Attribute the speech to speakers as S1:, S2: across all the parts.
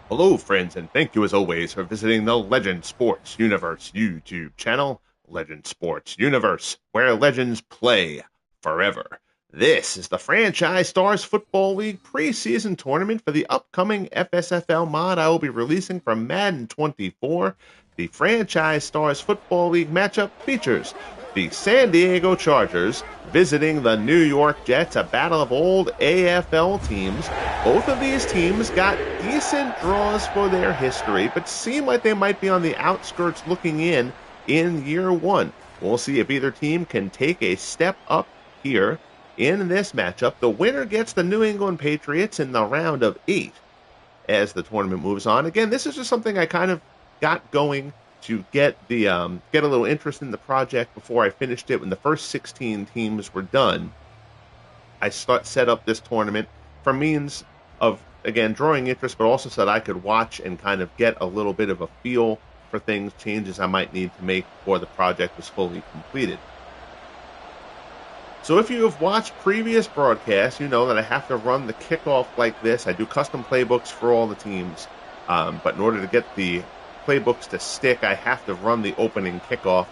S1: Hello, friends, and thank you as always for visiting the Legend Sports Universe YouTube channel, Legend Sports Universe, where legends play forever. This is the Franchise Stars Football League preseason tournament for the upcoming FSFL mod I will be releasing from Madden 24. The Franchise Stars Football League matchup features the San Diego Chargers visiting the New York Jets, a battle of old AFL teams. Both of these teams got decent draws for their history, but seem like they might be on the outskirts looking in year one. We'll see if either team can take a step up here in this matchup. The winner gets the New England Patriots in the round of 8 as the tournament moves on. Again, this is just something I kind of got going to get a little interest in the project before I finished it. When the first 16 teams were done, I set up this tournament for means of, again, drawing interest, but also so that I could watch and kind of get a little bit of a feel for things, changes I might need to make before the project was fully completed. So if you have watched previous broadcasts, you know that I have to run the kickoff like this. I do custom playbooks for all the teams, but in order to get the playbooks to stick, I have to run the opening kickoff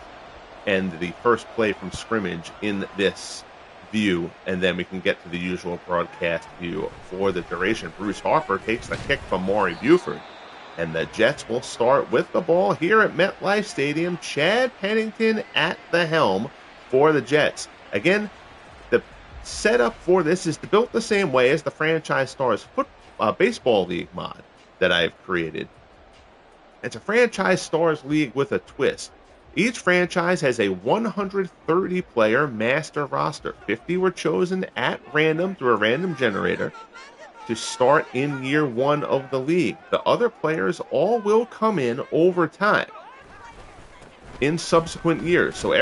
S1: and the first play from scrimmage in this view, and then we can get to the usual broadcast view for the duration. Bruce Harper takes the kick from Maury Buford, and the Jets will start with the ball here at MetLife Stadium. Chad Pennington at the helm for the Jets. Again, the setup for this is built the same way as the Franchise Stars Baseball League mod that I've created. It's a Franchise Stars League with a twist. Each franchise has a 130-player master roster. 50 were chosen at random through a random generator to start in year one of the league. The other players all will come in over time in subsequent years. So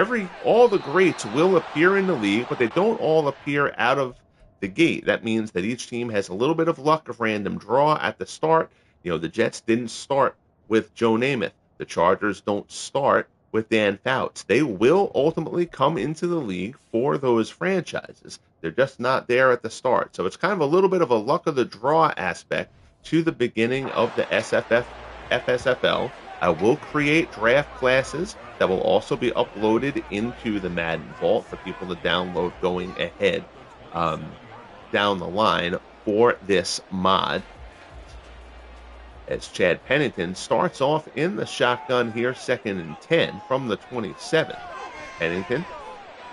S1: all the greats will appear in the league, but they don't all appear out of the gate. That means that each team has a little bit of luck of random draw at the start. The Jets didn't start with Joe Namath. The Chargers don't start with Dan Fouts. They will ultimately come into the league for those franchises. They're just not there at the start. So it's kind of a little bit of a luck of the draw aspect to the beginning of the FSFL. I will create draft classes that will also be uploaded into the Madden Vault for people to download going ahead down the line for this mod. As Chad Pennington starts off in the shotgun here, 2nd and 10 from the 27. Pennington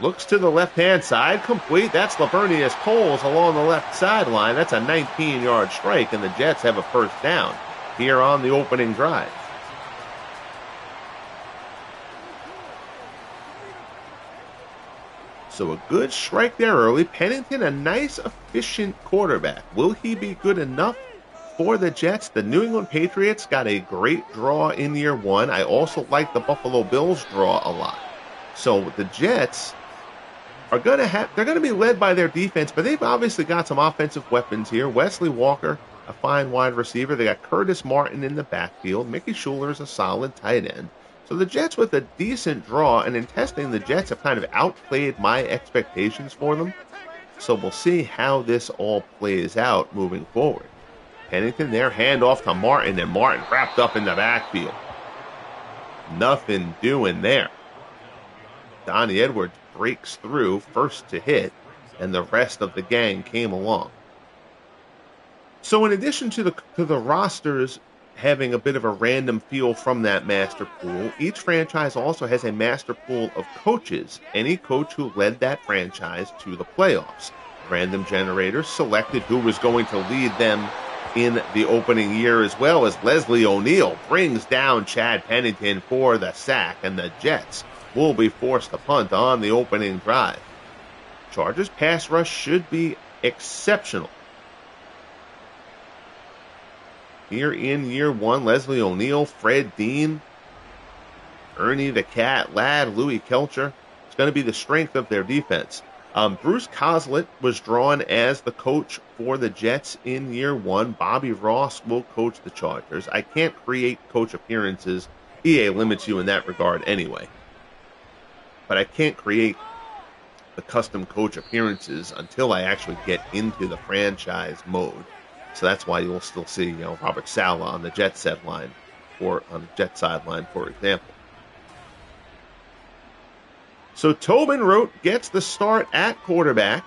S1: looks to the left-hand side, complete. That's Lavernius Coles along the left sideline. That's a 19-yard strike, and the Jets have a first down here on the opening drive. So a good strike there early. Pennington, a nice, efficient quarterback. Will he be good enough for the Jets? The New England Patriots got a great draw in year one. I also like the Buffalo Bills draw a lot. So the Jets are they're going to be led by their defense, but they've obviously got some offensive weapons here. Wesley Walker, a fine wide receiver. They got Curtis Martin in the backfield. Mickey Schuler is a solid tight end. So the Jets with a decent draw, and in testing, the Jets have kind of outplayed my expectations for them. So we'll see how this all plays out moving forward. Pennington there, handoff to Martin, and Martin wrapped up in the backfield. Nothing doing there. Donnie Edwards breaks through, first to hit, and the rest of the gang came along. So in addition to the rosters having a bit of a random feel from that master pool, each franchise also has a master pool of coaches, any coach who led that franchise to the playoffs. Random generators selected who was going to lead them in the opening year, as well as Leslie O'Neal brings down Chad Pennington for the sack, and the Jets will be forced to punt on the opening drive. Chargers pass rush should be exceptional. Here in year one, Leslie O'Neal, Fred Dean, Ernie the Cat Ladd, Louis Kelcher. It's going to be the strength of their defense. Bruce Coslett was drawn as the coach for the Jets in year one. Bobby Ross will coach the Chargers. I can't create coach appearances. EA limits you in that regard anyway. But I can't create the custom coach appearances until I actually get into the franchise mode. So that's why you'll still see, Robert Saleh on the Jets sideline, for example. So Tobin Rote gets the start at quarterback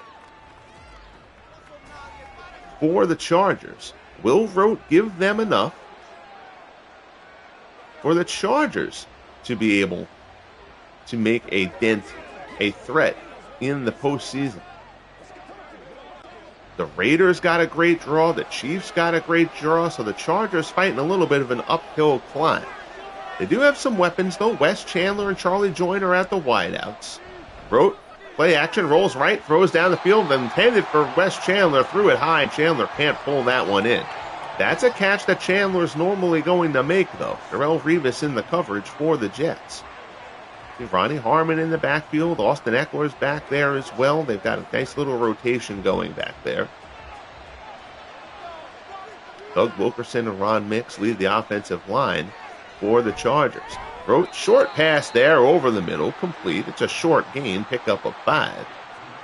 S1: for the Chargers. Will Rote give them enough for the Chargers to be able to make a dent, a threat in the postseason? The Raiders got a great draw. The Chiefs got a great draw. So the Chargers fighting a little bit of an uphill climb. They do have some weapons, though. Wes Chandler and Charlie Joyner are at the wideouts. Rote, play action, rolls right, throws down the field, intended for Wes Chandler, threw it high. Chandler can't pull that one in. That's a catch that Chandler's normally going to make, though. Darrelle Revis in the coverage for the Jets. Ronnie Harmon in the backfield. Austin Eckler's back there as well. They've got a nice little rotation going back there. Doug Wilkerson and Ron Mix lead the offensive line for the Chargers. Rote, short pass there over the middle, complete. It's a short gain, pickup of 5.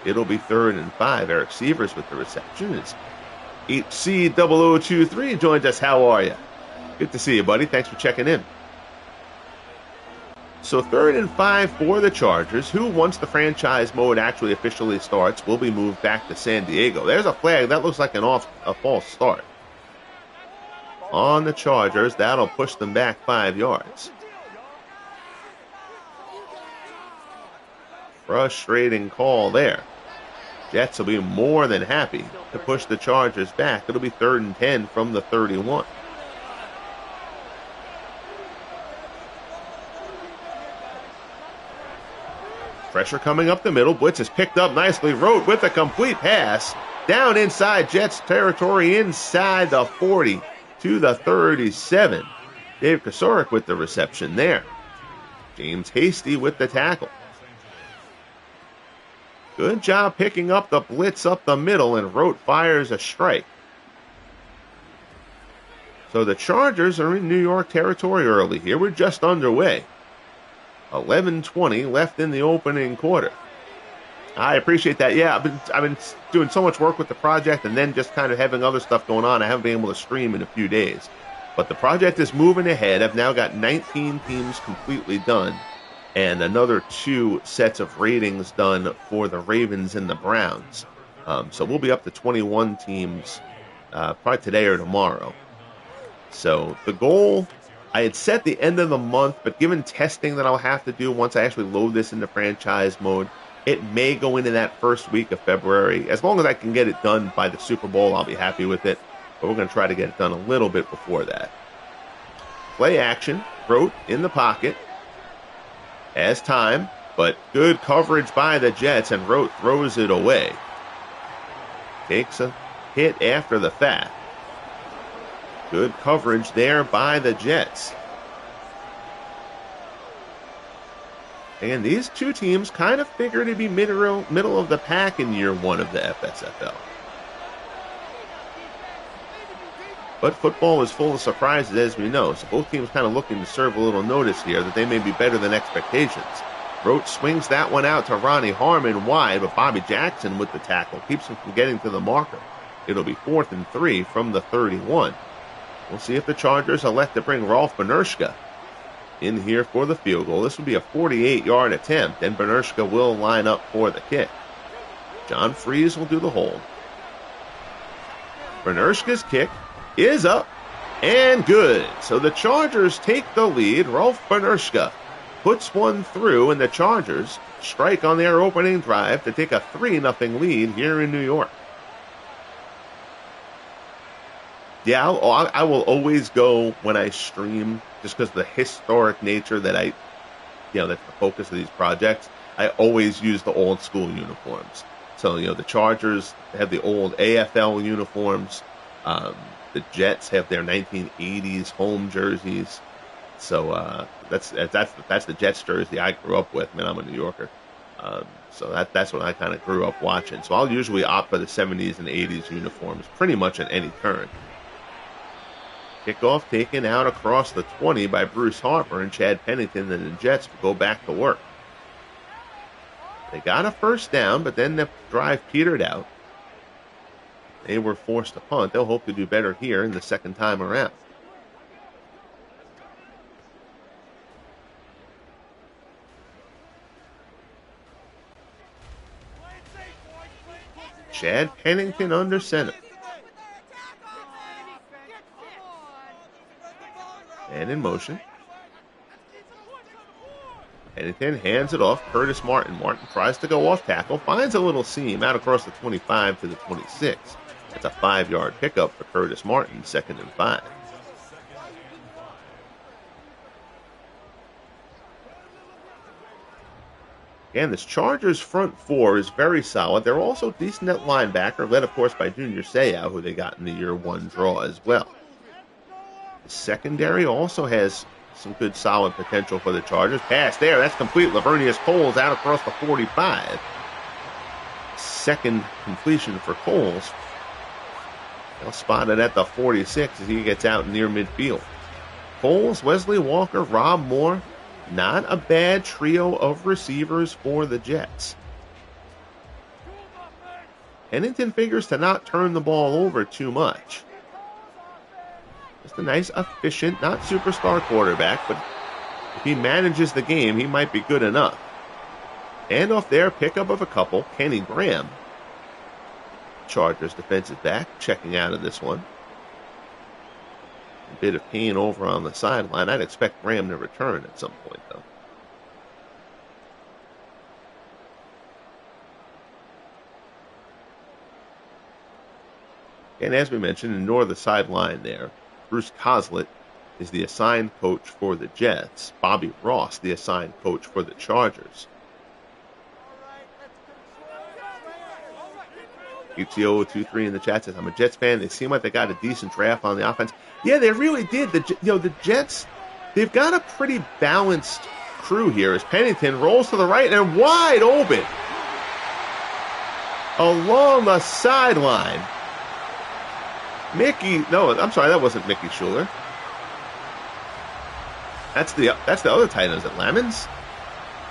S1: It'll be 3rd and 5. Eric Sievers with the reception. It's HC0023 joins us. How are you? Good to see you, buddy. Thanks for checking in. So 3rd and 5 for the Chargers, who, once the franchise mode actually officially starts, will be moved back to San Diego. There's a flag. That looks like a false start on the Chargers. That'll push them back 5 yards. Frustrating call there. Jets will be more than happy to push the Chargers back. It'll be 3rd and 10 from the 31. Pressure coming up the middle. Blitz is picked up nicely. Rote with a complete pass. Down inside Jets territory, inside the 40 to the 37. Dave Kosarik with the reception there. James Hasty with the tackle. Good job picking up the blitz up the middle, and Rote fires a strike. So the Chargers are in New York territory early here. We're just underway. 11:20 left in the opening quarter. I appreciate that. Yeah, I've been doing so much work with the project and then just kind of having other stuff going on. I haven't been able to stream in a few days. But the project is moving ahead. I've now got 19 teams completely done and another 2 sets of ratings done for the Ravens and the Browns. So we'll be up to 21 teams probably today or tomorrow. So the goal, I had set the end of the month, but given testing that I'll have to do once I actually load this into franchise mode, it may go into that first week of February. As long as I can get it done by the Super Bowl, I'll be happy with it. But we're going to try to get it done a little bit before that. Play action. Rote in the pocket. Has time, but good coverage by the Jets, and Rote throws it away. Takes a hit after the fact. Good coverage there by the Jets. And these 2 teams kind of figure to be middle of the pack in year 1 of the FSFL. But football is full of surprises, as we know, so both teams kind of looking to serve a little notice here that they may be better than expectations. Rote swings that one out to Ronnie Harmon wide, but Bobby Jackson with the tackle keeps him from getting to the marker. It'll be 4th and 3 from the 31. We'll see if the Chargers elect to bring Rolf Benershka in here for the field goal. This will be a 48-yard attempt, and Benershka will line up for the kick. John Freeze will do the hold. Benershka's kick is up and good. So the Chargers take the lead. Rolf Benershka puts one through, and the Chargers strike on their opening drive to take a 3-0 lead here in New York. Yeah, I will always go when I stream, just because of the historic nature that that's the focus of these projects. I always use the old school uniforms. So, the Chargers have the old AFL uniforms. The Jets have their 1980s home jerseys. So that's the Jets jersey I grew up with. Man, I'm a New Yorker. So that's what I kind of grew up watching. So I'll usually opt for the 70s and 80s uniforms pretty much at any turn. Kickoff taken out across the 20 by Bruce Harper, and Chad Pennington and the Jets will go back to work. They got a first down, but then the drive petered out. They were forced to punt. They'll hope to do better here in the second time around. Chad Pennington under center. And in motion. Pennington hands it off. Curtis Martin. Martin tries to go off tackle. Finds a little seam out across the 25 to the 26. That's a 5-yard pickup for Curtis Martin, 2nd and 5. Again, this Chargers front four is very solid. They're also decent at linebacker, led, of course, by Junior Seau, who they got in the year one draw as well. The secondary also has some good, solid potential for the Chargers. Pass there. That's complete. Lavernius Coles out across the 45. Second completion for Coles. They'll spot it at the 46 as he gets out near midfield. Coles, Wesley Walker, Rob Moore. Not a bad trio of receivers for the Jets. Pennington figures to not turn the ball over too much. Just a nice, efficient, not superstar quarterback, but if he manages the game, he might be good enough. Handoff there, pickup of a couple. Kenny Graham, Chargers defensive back, checking out of this one. A bit of pain over on the sideline. I'd expect Graham to return at some point, though. And as we mentioned, ignore the sideline there. Bruce Coslett is the assigned coach for the Jets. Bobby Ross, the assigned coach for the Chargers. ETO23 in the chat says, I'm a Jets fan. They seem like they got a decent draft on the offense. Yeah, they really did. The Jets, they've got a pretty balanced crew here as Pennington rolls to the right and wide open along the sideline. I'm sorry, that wasn't Mickey Schuler. That's the other tight end. Is it Lemons?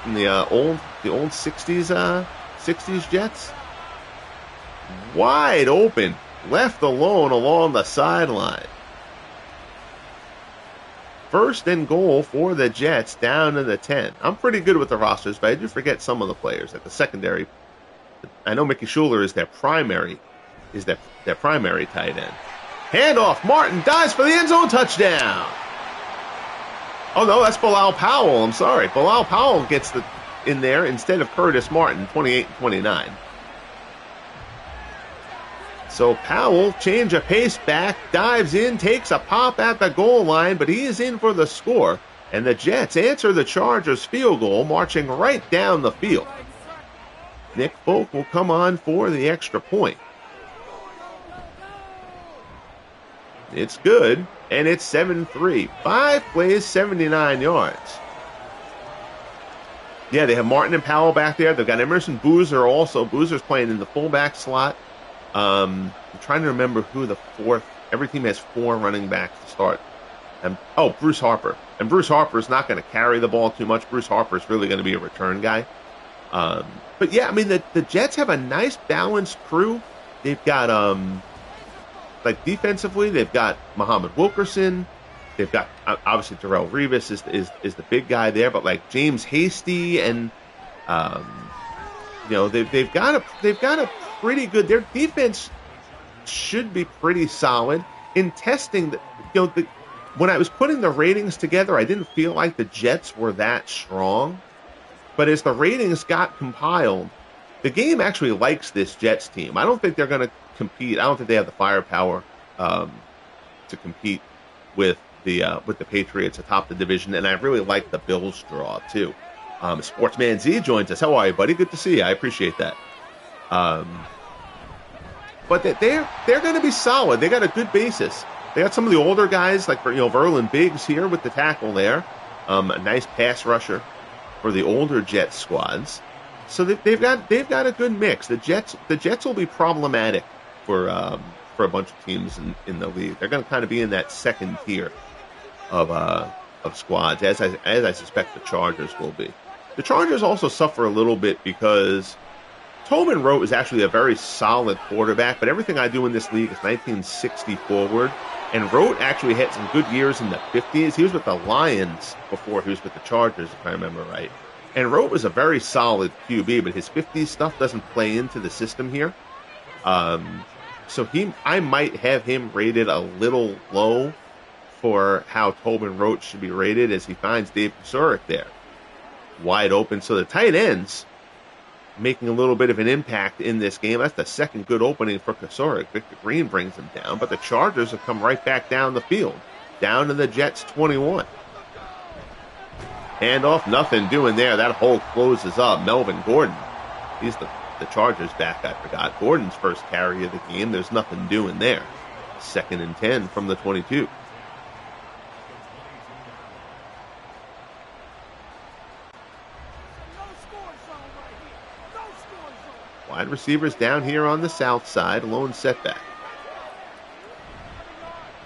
S1: In the old 60s Jets? Wide open, left alone along the sideline. 1st and goal for the Jets down to the 10. I'm pretty good with the rosters, but I do forget some of the players at the secondary. I know Mickey Schuler is their primary tight end. Handoff, Martin dives for the end zone touchdown. Oh no, that's Bilal Powell. I'm sorry. Bilal Powell gets in there instead of Curtis Martin, 28 and 29. So Powell, change of pace back, dives in, takes a pop at the goal line, but he is in for the score. And the Jets answer the Chargers' field goal, marching right down the field. Nick Folk will come on for the extra point. It's good, and it's 7-3. 5 plays, 79 yards. Yeah, they have Martin and Powell back there. They've got Emerson Boozer also. Boozer's playing in the fullback slot. I'm trying to remember who the fourth. Every team has 4 running backs to start. Bruce Harper. And Bruce Harper is not going to carry the ball too much. Bruce Harper is really going to be a return guy. But yeah, I mean, the Jets have a nice balanced crew. They've got, defensively, they've got Muhammad Wilkerson. They've got, obviously, Darrelle Revis is the big guy there. But, James Hasty and, they've got a pretty good. Their defense should be pretty solid. In testing, when I was putting the ratings together, I didn't feel like the Jets were that strong. But as the ratings got compiled, the game actually likes this Jets team. I don't think they're going to compete. I don't think they have the firepower to compete with the Patriots atop the division. And I really like the Bills draw too. Sportsman Z joins us. How are you, buddy? Good to see you. I appreciate that. But they're going to be solid. They got a good basis. They got some of the older guys like Verlin Biggs here with the tackle there. A nice pass rusher for the older Jets squads. So they've got a good mix. The Jets will be problematic for a bunch of teams in the league. They're going to kind of be in that second tier of squads, as I suspect the Chargers will be. The Chargers also suffer a little bit because Tobin Rote is actually a very solid quarterback, but everything I do in this league is 1960 forward. And Rote actually had some good years in the 50s. He was with the Lions before he was with the Chargers, if I remember right. And Rote was a very solid QB, but his 50s stuff doesn't play into the system here. So I might have him rated a little low for how Tobin Rote should be rated as he finds Dave Kasurik there. Wide open. So the tight ends making a little bit of an impact in this game. That's the second good opening for Kasurik. Victor Green brings him down, but the Chargers have come right back down the field, down to the Jets 21. Handoff, nothing doing there. That hole closes up. Melvin Gordon, he's the Chargers back, I forgot. Gordon's first carry of the game. There's nothing doing there. 2nd and 10 from the 22. Wide receivers down here on the south side. Lone setback.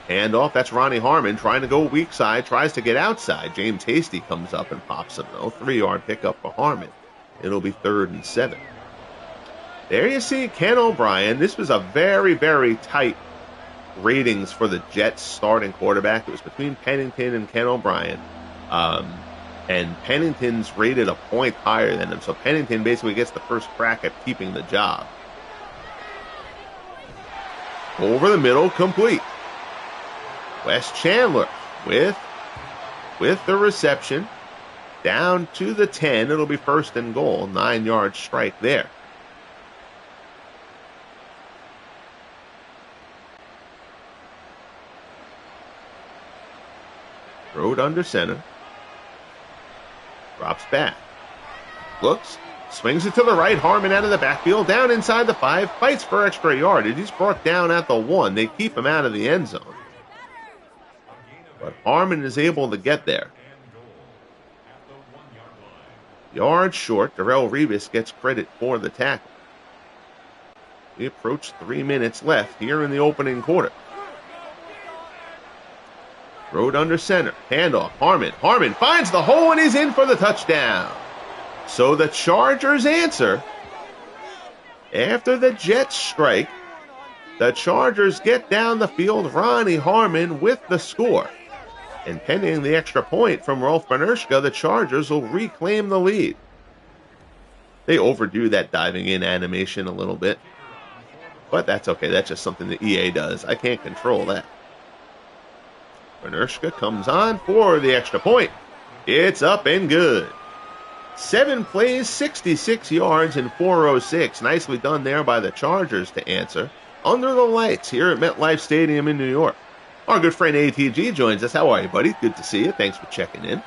S1: Handoff. That's Ronnie Harmon trying to go weak side. Tries to get outside. James Hasty comes up and pops him, though. 3-yard pickup for Harmon. It'll be 3rd and 7. There you see Ken O'Brien. This was a very, very tight ratings for the Jets starting quarterback. It was between Pennington and Ken O'Brien. And Pennington's rated a point higher than him. So Pennington basically gets the first crack at keeping the job. Over the middle, complete. Wes Chandler with the reception. Down to the 10. It'll be 1st and goal. 9-yard strike there. Road under center. Drops back. Looks. Swings it to the right. Harmon out of the backfield. Down inside the 5. Fights for extra yardage. He's brought down at the 1. They keep him out of the end zone. But Harmon is able to get there. Yard short. Darrell Revis gets credit for the tackle. We approach 3 minutes left here in the opening quarter. Road under center. Handoff. Harmon. Harmon finds the hole and he's in for the touchdown. So the Chargers answer. After the Jets strike, the Chargers get down the field. Ronnie Harmon with the score. And pending the extra point from Rolf Benershka, the Chargers will reclaim the lead. They overdo that diving in animation a little bit. But that's okay. That's just something that EA does. I can't control that. Benershka comes on for the extra point. It's up and good. 7 plays, 66 yards, and 406. Nicely done there by the Chargers to answer. Under the lights here at MetLife Stadium in New York. Our good friend ATG joins us. How are you, buddy? Good to see you. Thanks for checking in.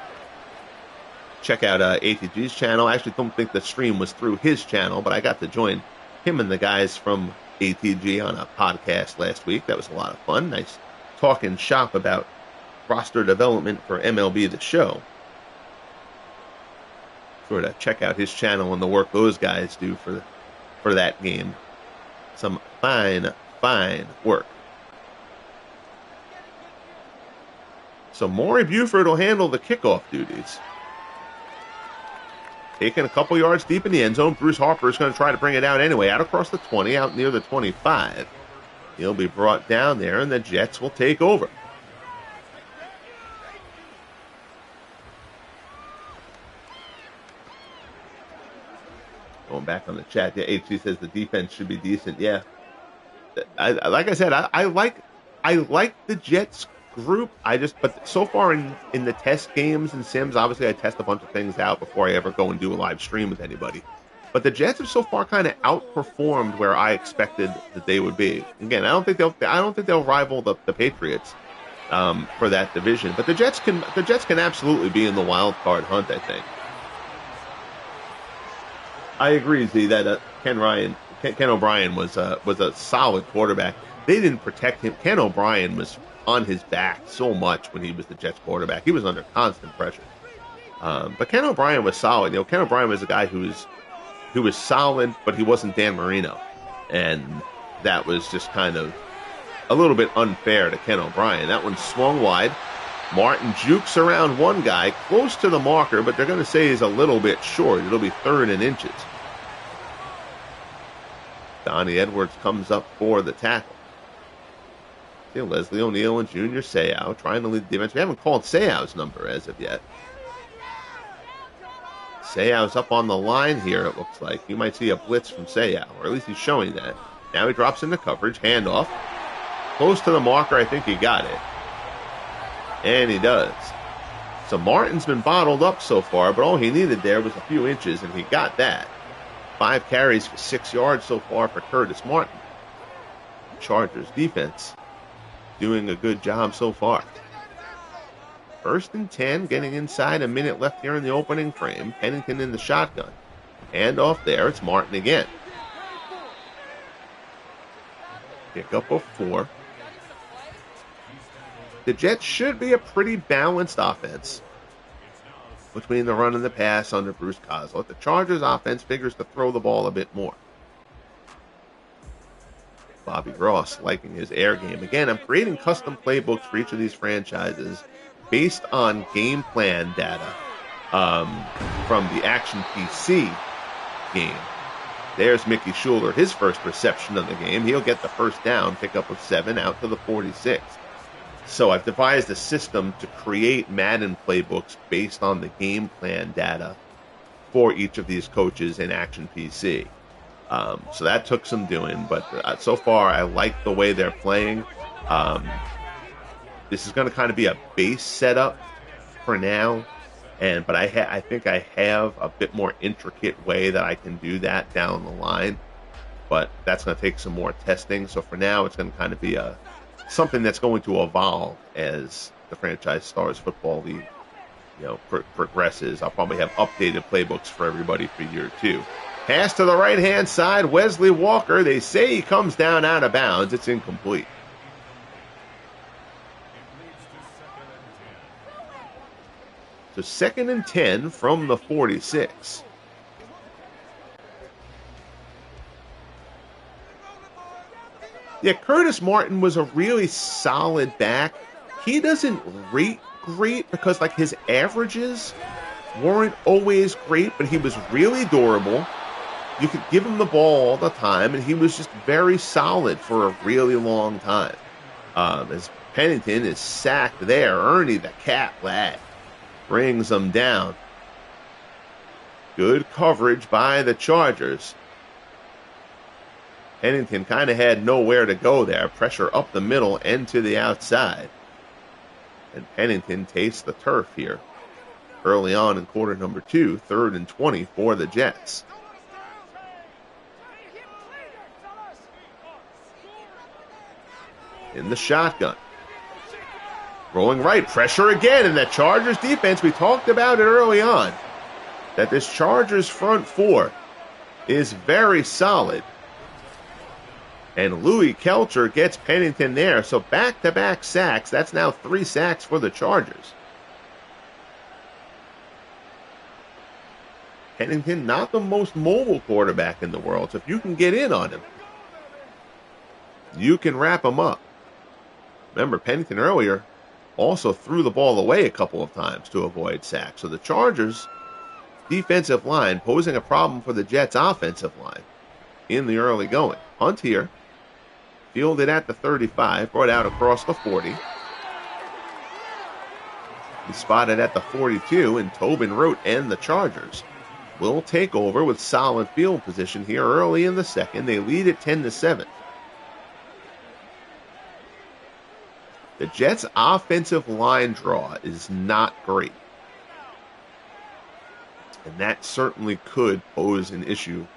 S1: Check out ATG's channel. I actually don't think the stream was through his channel, but I got to join him and the guys from ATG on a podcast last week. That was a lot of fun. Nice talking shop about roster development for MLB The Show. Sure to check out his channel and the work those guys do for that game. Some fine work. So Maury Buford will handle the kickoff duties. Taking a couple yards deep in the end zone. Bruce Harper is going to try to bring it out anyway. Out across the 20, out near the 25. He'll be brought down there, and the Jets will take over. Going back on the chat, yeah, HC says the defense should be decent. Yeah, like I said, I like the Jets group. But so far in the test games and sims, obviously I test a bunch of things out before I ever go and do a live stream with anybody. But the Jets have so far kind of outperformed where I expected that they would be. Again, I don't think they'll rival the Patriots for that division. But the Jets can absolutely be in the wild card hunt, I think. I agree, Z, that Ken O'Brien was a solid quarterback. They didn't protect him. Ken O'Brien was on his back so much when he was the Jets quarterback. He was under constant pressure. But Ken O'Brien was solid. You know, Ken O'Brien was a guy who was solid, but he wasn't Dan Marino. And that was just kind of a little bit unfair to Ken O'Brien. That one swung wide. Martin jukes around one guy close to the marker, but they're going to say he's a little bit short. It'll be 3rd and inches. Donnie Edwards comes up for the tackle. See, Leslie O'Neal and Junior Seau trying to lead the defense. We haven't called Seau's number as of yet. Seau's up on the line here, it looks like. You might see a blitz from Seau, or at least he's showing that. Now he drops into coverage, handoff. Close to the marker, I think he got it. And he does. So Martin's been bottled up so far, but all he needed there was a few inches, and he got that. 5 carries for 6 yards so far for Curtis Martin. Chargers defense doing a good job so far. 1st and 10, getting inside, a minute left here in the opening frame. Pennington in the shotgun. And off there, it's Martin again. Pickup of 4. The Jets should be a pretty balanced offense between the run and the pass under Bruce Coslet. The Chargers offense figures to throw the ball a bit more. Bobby Ross liking his air game. Again, I'm creating custom playbooks for each of these franchises based on game plan data from the Action PC game. There's Mickey Schuler, his first reception of the game. He'll get the first down, pickup of 7 out to the 46. So I've devised a system to create Madden playbooks based on the game plan data for each of these coaches in Action PC. So that took some doing, but so far I like the way they're playing. This is going to kind of be a base setup for now, but I think I have a bit more intricate way that I can do that down the line. But that's going to take some more testing. So for now, it's going to kind of be something that's going to evolve as the Franchise Stars Football League, progresses. I'll probably have updated playbooks for everybody for year 2. Pass to the right-hand side, Wesley Walker. They say he comes down out of bounds. It's incomplete. So 2nd and 10 from the 46. Yeah, Curtis Martin was a really solid back. He doesn't rate great because his averages weren't always great, but he was really durable. You could give him the ball all the time, and he was just very solid for a really long time. As Pennington is sacked there, Ernie the cat lad brings him down. Good coverage by the Chargers. Pennington kind of had nowhere to go there. Pressure up the middle and to the outside. And Pennington tastes the turf here. Early on in quarter number 2, 3rd and 20 for the Jets. In the shotgun. Rolling right, pressure again, and the Chargers defense, we talked about it early on, that this Chargers front 4 is very solid. And Louis Kelcher gets Pennington there. So back-to-back sacks. That's now 3 sacks for the Chargers. Pennington, not the most mobile quarterback in the world. So if you can get in on him, you can wrap him up. Remember, Pennington earlier also threw the ball away a couple of times to avoid sacks. So the Chargers' defensive line posing a problem for the Jets' offensive line in the early going. Hunt here. Fielded at the 35, brought out across the 40. He's spotted at the 42, and Tobin Rote and the Chargers will take over with solid field position here early in the second. They lead at 10-7. The Jets' offensive line draw is not great. And that certainly could pose an issue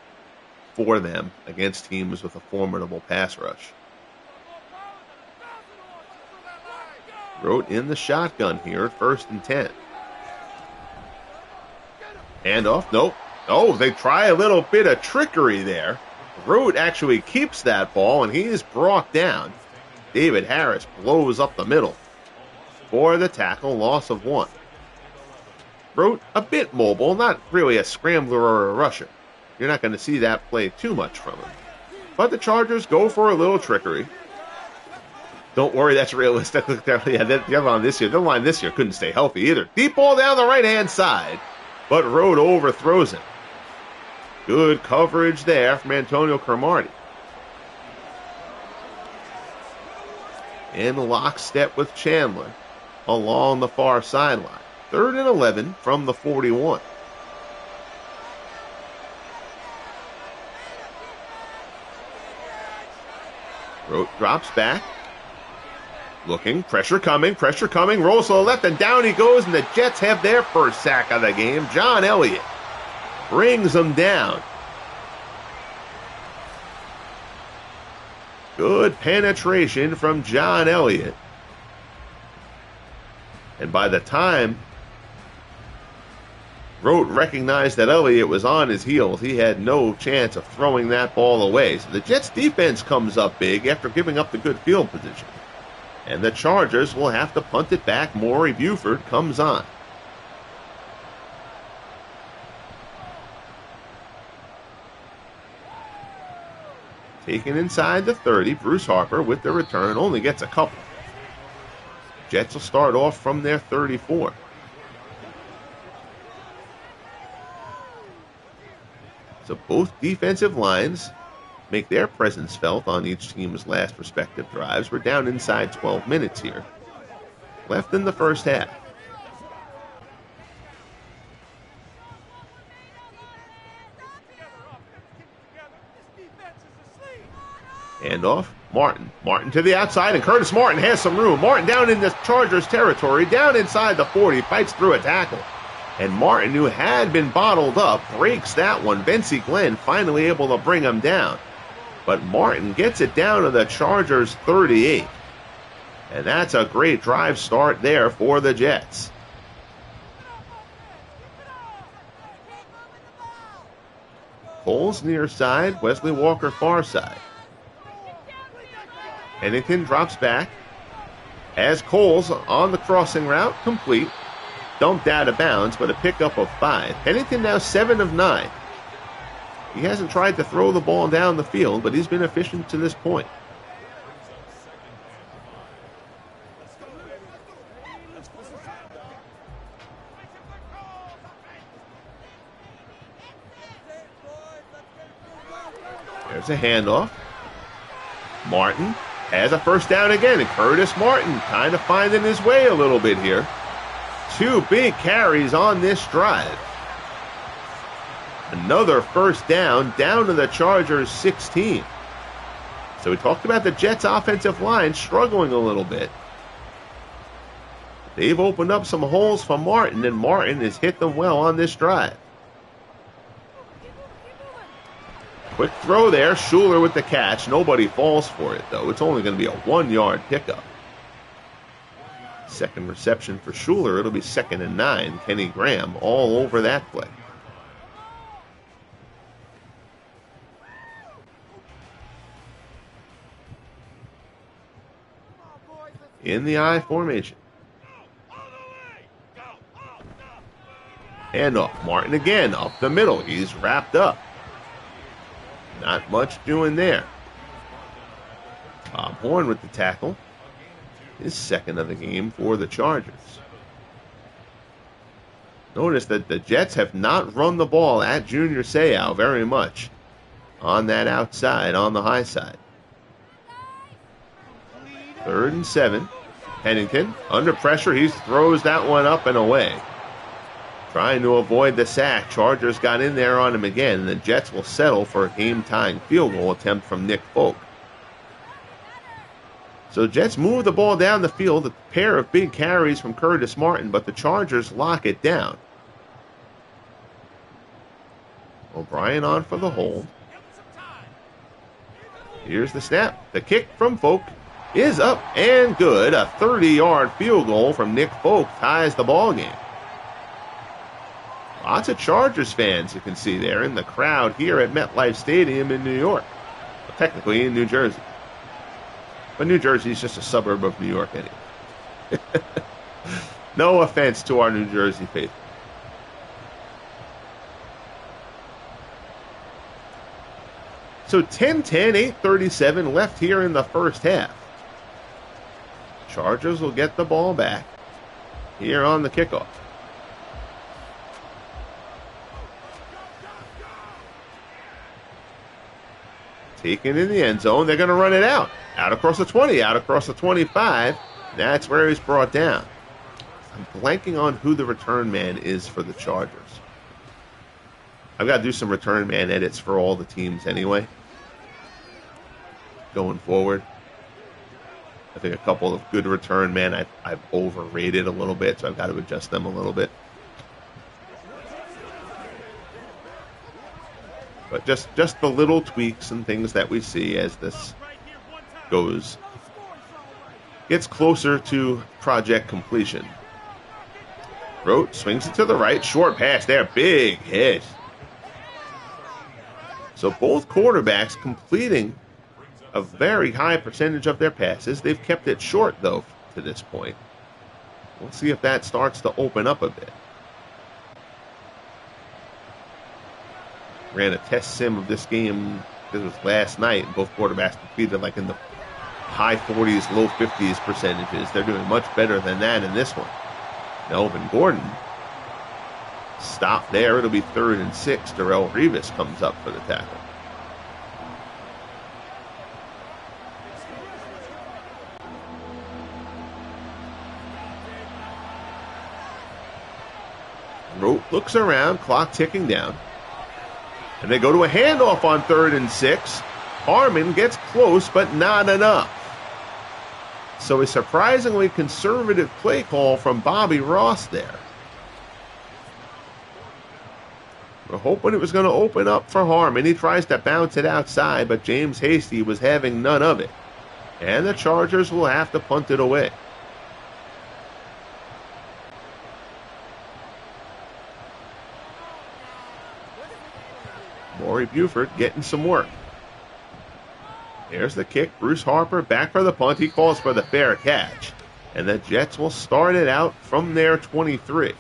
S1: for them against teams with a formidable pass rush. Rote in the shotgun here at 1st and 10. Handoff, nope. Oh, they try a little bit of trickery there. Rote actually keeps that ball, and he is brought down. David Harris blows up the middle for the tackle, loss of 1. Rote a bit mobile, not really a scrambler or a rusher. You're not going to see that play too much from him. But the Chargers go for a little trickery. Don't worry, that's realistic. Yeah, the line this year couldn't stay healthy either. Deep ball down the right-hand side, but Rote overthrows him. Good coverage there from Antonio Cromartie. in lockstep with Chandler along the far sideline. 3rd and 11 from the 41. Rote drops back. Looking, pressure coming, rolls to the left, and down he goes, and the Jets have their first sack of the game. John Elliott brings them down. Good penetration from John Elliott. And by the time Rote recognized that Elliott was on his heels, he had no chance of throwing that ball away. So the Jets defense comes up big after giving up the good field position. And the Chargers will have to punt it back. Maury Buford comes on. Taken inside the 30, Bruce Harper with the return only gets a couple. Jets will start off from their 34. So both defensive lines make their presence felt on each team's last respective drives. We're down inside 12 minutes here, left in the first half. Handoff, Martin. Martin to the outside, and Curtis Martin has some room. Martin down in the Chargers territory, down inside the 40, fights through a tackle. And Martin, who had been bottled up, breaks that one. Bensie Glenn finally able to bring him down. But Martin gets it down to the Chargers 38. And that's a great drive start there for the Jets. Coles near side, Wesley Walker far side. Pennington drops back as Coles on the crossing route, complete. Dumped out of bounds, but a pickup of 5. Pennington now 7 of 9. He hasn't tried to throw the ball down the field, but he's been efficient to this point. There's a handoff. Martin has a first down again, and Curtis Martin kind of finding his way a little bit here. 2 big carries on this drive. Another first down to the Chargers 16. So we talked about the Jets' offensive line struggling a little bit. They've opened up some holes for Martin, and Martin has hit them well on this drive. Quick throw there. Schuler with the catch. Nobody falls for it, though. It's only going to be a 1-yard pickup. Second reception for Schuler. It'll be 2nd and 9. Kenny Graham all over that play. In the I formation. Handoff. Martin again up the middle. He's wrapped up. Not much doing there. Bob Horn with the tackle. His 2nd of the game for the Chargers. Notice that the Jets have not run the ball at Junior Seau very much on that outside, on the high side. 3rd and 7. Pennington under pressure. He throws that one up and away. Trying to avoid the sack. Chargers got in there on him again, and the Jets will settle for a game-tying field goal attempt from Nick Folk. So Jets move the ball down the field, a pair of big carries from Curtis Martin, but the Chargers lock it down. O'Brien on for the hold. Here's the snap. The kick from Folk is up and good. A 30-yard field goal from Nick Folk ties the ball game. Lots of Chargers fans you can see there in the crowd here at MetLife Stadium in New York. Well, technically in New Jersey. But New Jersey is just a suburb of New York anyway. No offense to our New Jersey faithful. So 10-10, 8:37 left here in the first half. Chargers will get the ball back here on the kickoff. taken in the end zone. They're going to run it out. Out across the 20, out across the 25. That's where he's brought down. I'm blanking on who the return man is for the Chargers. I've got to do some return man edits for all the teams anyway, going forward. I think a couple of good return men I've overrated a little bit, so I've got to adjust them a little bit. But just the little tweaks and things that we see as this gets closer to project completion. Rote swings it to the right, short pass there, big hit. So both quarterbacks completing a very high percentage of their passes. They've kept it short, though, to this point. We'll see if that starts to open up a bit. Ran a test sim of this game, it was last night, and both quarterbacks completed like in the high 40s, low 50s percentages. They're doing much better than that in this one. Melvin Gordon stopped there. It'll be 3rd and 6. Darrelle Revis comes up for the tackle. Rote looks around, clock ticking down. And they go to a handoff on 3rd and 6. Harmon gets close, but not enough. So a surprisingly conservative play call from Bobby Ross there. We're hoping it was going to open up for Harmon. He tries to bounce it outside, but James Hasty was having none of it. And the Chargers will have to punt it away. Maury Buford getting some work. There's the kick. Bruce Harper back for the punt. He calls for the fair catch. And the Jets will start it out from their 23.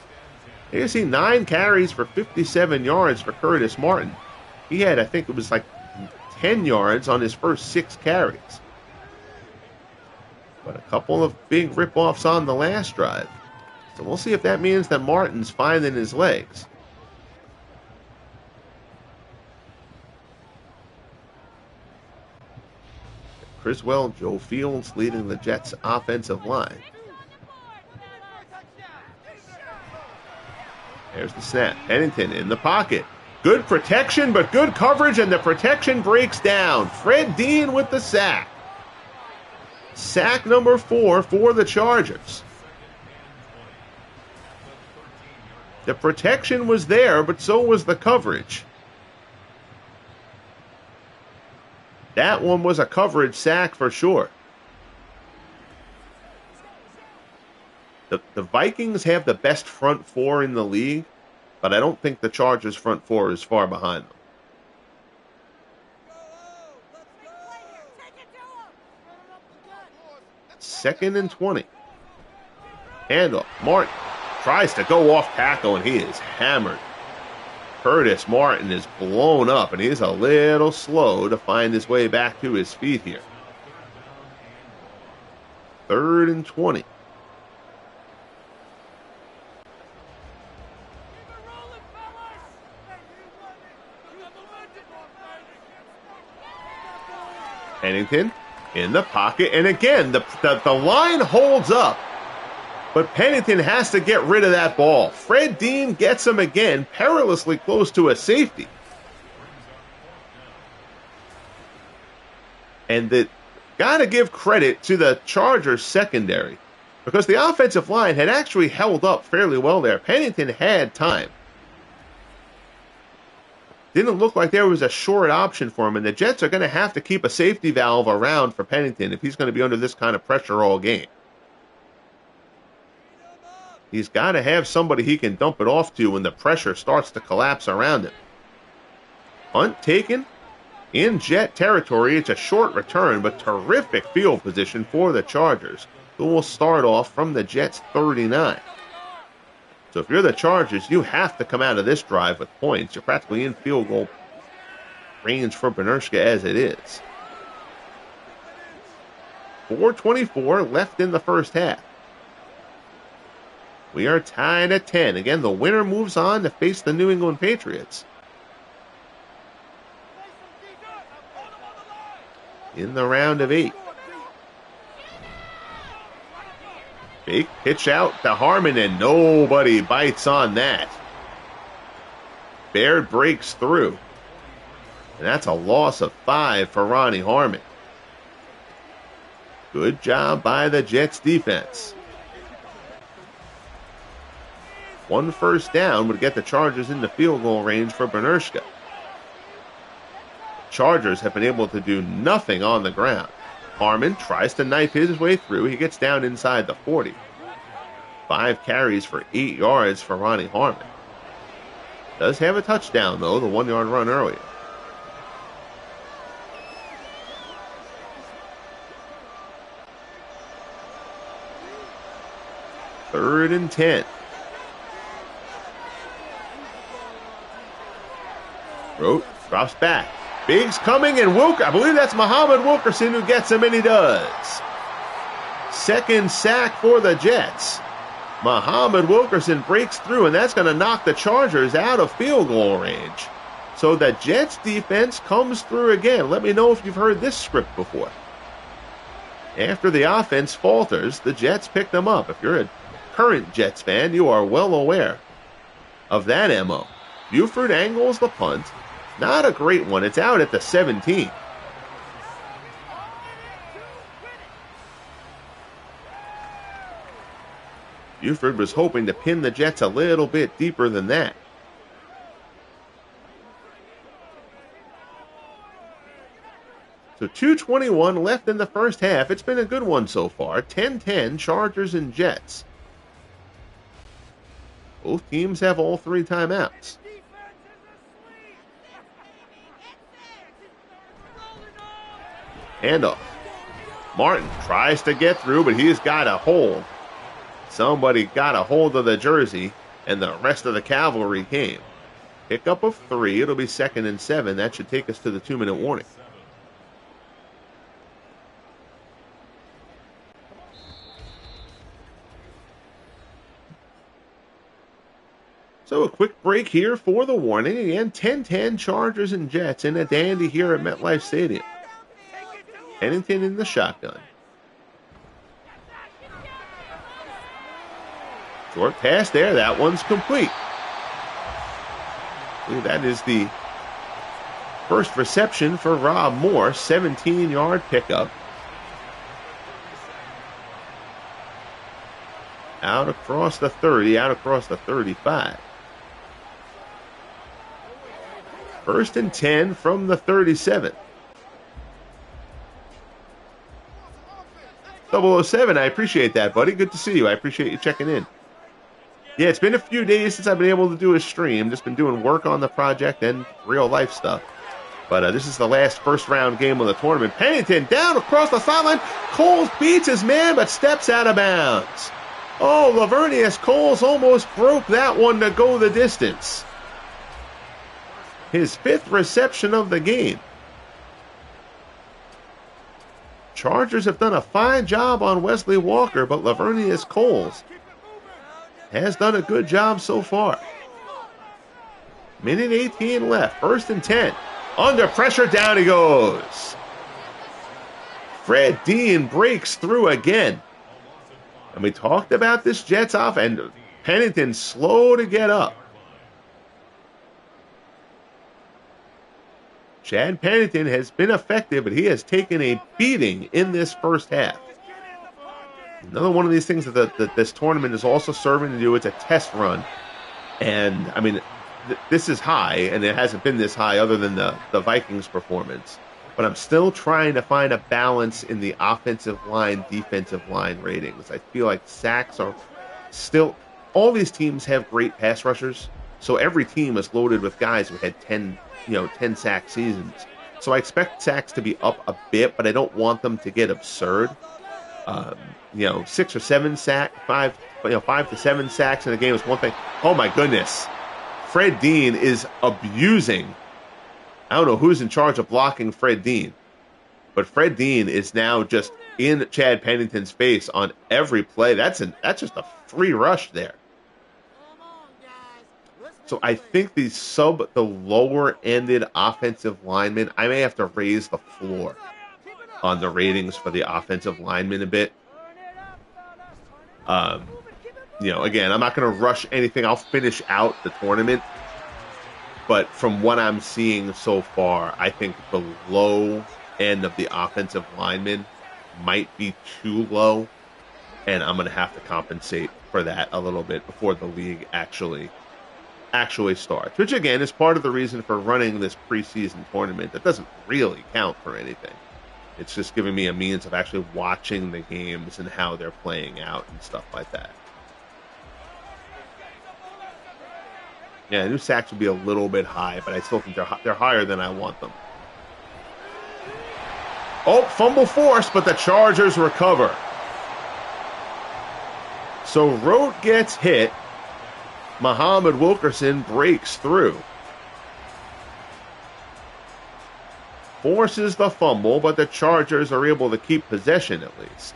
S1: You see 9 carries for 57 yards for Curtis Martin. He had, I think it was like 10 yards on his first 6 carries. But a couple of big rip-offs on the last drive. So we'll see if that means that Martin's finding his legs. Criswell, Joe Fields leading the Jets' offensive line. There's the snap. Pennington in the pocket. Good protection, but good coverage, and the protection breaks down. Fred Dean with the sack. Sack number 4 for the Chargers. The protection was there, but so was the coverage. That one was a coverage sack for sure. The Vikings have the best front 4 in the league, but I don't think the Chargers' front 4 is far behind them. Second and 20. Handoff. Martin tries to go off tackle, and he is hammered. Curtis Martin is blown up, and he's a little slow to find his way back to his feet here. 3rd and 20. Pennington in the pocket, and again, the line holds up. But Pennington has to get rid of that ball. Fred Dean gets him again, perilously close to a safety. And got to give credit to the Chargers secondary, because the offensive line had actually held up fairly well there. Pennington had time. Didn't look like there was a short option for him, and the Jets are going to have to keep a safety valve around for Pennington if he's going to be under this kind of pressure all game. He's got to have somebody he can dump it off to when the pressure starts to collapse around him. Punt taken in Jet territory. It's a short return, but terrific field position for the Chargers, who will start off from the Jets' 39. So if you're the Chargers, you have to come out of this drive with points. You're practically in field goal range for Benershka as it is. 4:24 left in the first half. We are tied at 10. Again, the winner moves on to face the New England Patriots. in the round of 8. Fake pitch out to Harmon, and nobody bites on that. Baird breaks through. And that's a loss of 5 for Ronnie Harmon. Good job by the Jets defense. 1 first down would get the Chargers into field goal range for Benershka. Chargers have been able to do nothing on the ground. Harmon tries to knife his way through. He gets down inside the 40. 5 carries for 8 yards for Ronnie Harmon. Does have a touchdown, though, the 1-yard run earlier. Third and 10. Rote drops back. Biggs coming, and I believe that's Muhammad Wilkerson who gets him, and he does. Second sack for the Jets. Muhammad Wilkerson breaks through, and that's going to knock the Chargers out of field goal range. So the Jets defense comes through again. Let me know if you've heard this script before. After the offense falters, the Jets pick them up. If you're a current Jets fan, you are well aware of that MO. Buford angles the punt. Not a great one. It's out at the 17. Buford was hoping to pin the Jets a little bit deeper than that. So 2:21 left in the first half. It's been a good one so far. 10-10, Chargers and Jets. Both teams have all 3 timeouts. Handoff. Martin tries to get through, but he's got a hold. Somebody got a hold of the jersey, and the rest of the cavalry came. Pickup of 3. It'll be 2nd and 7. That should take us to the 2-minute warning. So a quick break here for the warning. Again, 10-10 Chargers and Jets in a dandy here at MetLife Stadium. Pennington in the shotgun. Short pass there. That one's complete. That is the first reception for Rob Moore. 17-yard pickup. Out across the 30, out across the 35. 1st and 10 from the 37. 007, I appreciate that, buddy. Good to see you. I appreciate you checking in. Yeah, it's been a few days since I've been able to do a stream. Just been doing work on the project and real life stuff. But this is the last first-round game of the tournament. Pennington down across the sideline. Coles beats his man, but steps out of bounds. Oh, Lavernius Coles almost broke that one to go the distance. His 5th reception of the game. Chargers have done a fine job on Wesley Walker, but Lavernius Coles has done a good job so far. Minute 18 left. 1st and 10. Under pressure, down he goes. Fred Dean breaks through again. And we talked about this Jets off, and Pennington slow to get up. Chad Pennington has been effective, but he has taken a beating in this first half. Another one of these things that this tournament is also serving to do. It's a test run. And, I mean, this is high, and it hasn't been this high other than the Vikings performance. But I'm still trying to find a balance in the offensive line, defensive line ratings. I feel like sacks are still... All these teams have great pass rushers, so every team is loaded with guys who had 10 sack seasons. So I expect sacks to be up a bit, but I don't want them to get absurd. 6 or 7 sacks, 5 to 7 sacks in a game is one thing. Oh my goodness. Fred Dean is abusing. I don't know who's in charge of blocking Fred Dean, but Fred Dean is now just in Chad Pennington's face on every play. That's just a free rush there. So I think the lower-ended offensive linemen, I may have to raise the floor. on the ratings for the offensive linemen a bit. Again, I'm not going to rush anything. I'll finish out the tournament. But from what I'm seeing so far, I think the low end of the offensive linemen might be too low. And I'm going to have to compensate for that a little bit before the league actually starts. Which, again, is part of the reason for running this preseason tournament that doesn't really count for anything. It's just giving me a means of actually watching the games and how they're playing out and stuff like that. Yeah, I knew sacks would be a little bit high, but I still think they're higher than I want them. Oh, fumble forced, but the Chargers recover. So Rote gets hit. Muhammad Wilkerson breaks through. Forces the fumble, but the Chargers are able to keep possession at least.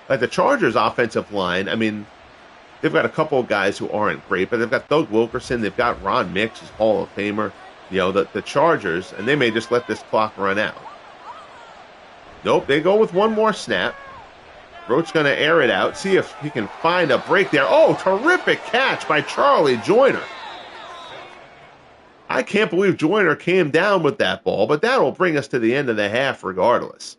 S1: Like the Chargers' offensive line, I mean, they've got a couple of guys who aren't great, but they've got Doug Wilkerson, they've got Ron Mix, who's Hall of Famer. The Chargers, and they may just let this clock run out. Nope, they go with one more snap. Roach's going to air it out, see if he can find a break there. Oh, terrific catch by Charlie Joyner. I can't believe Joyner came down with that ball, but that'll bring us to the end of the half regardless.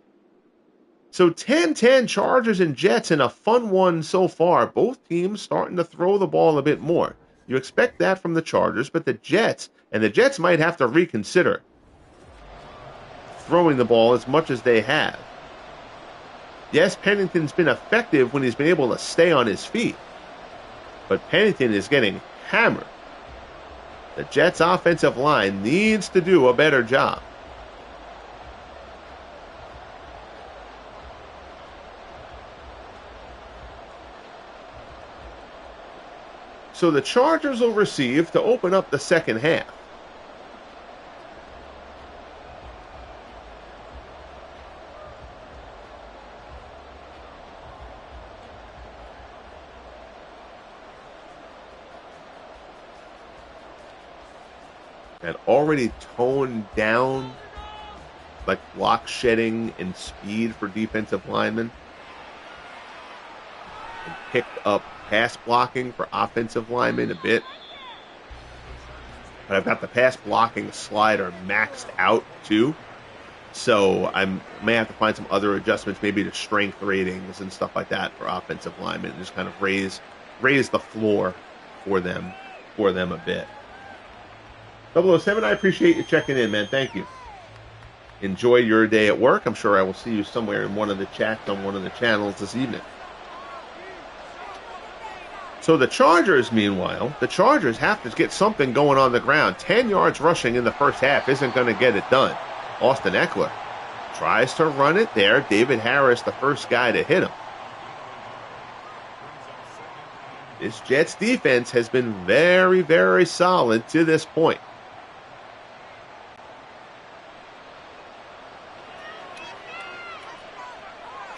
S1: So 10-10 Chargers and Jets in a fun one so far. Both teams starting to throw the ball a bit more. You expect that from the Chargers, but the Jets might have to reconsider throwing the ball as much as they have. Yes, Pennington's been effective when he's been able to stay on his feet, but Pennington is getting hammered. The Jets' offensive line needs to do a better job. So the Chargers will receive to open up the second half. And already toned down like block shedding and speed for defensive linemen. And picked up pass blocking for offensive linemen a bit. But I've got the pass blocking slider maxed out too. So I may have to find some other adjustments, maybe to strength ratings and stuff like that for offensive linemen, and just kind of raise the floor for them a bit. 007, I appreciate you checking in, man. Thank you. Enjoy your day at work. I'm sure I will see you somewhere in one of the chats on one of the channels this evening. So the Chargers, meanwhile, have to get something going on the ground. 10 yards rushing in the first half isn't going to get it done. Austin Eckler tries to run it there. David Harris, the first guy to hit him. This Jets defense has been very, very solid to this point.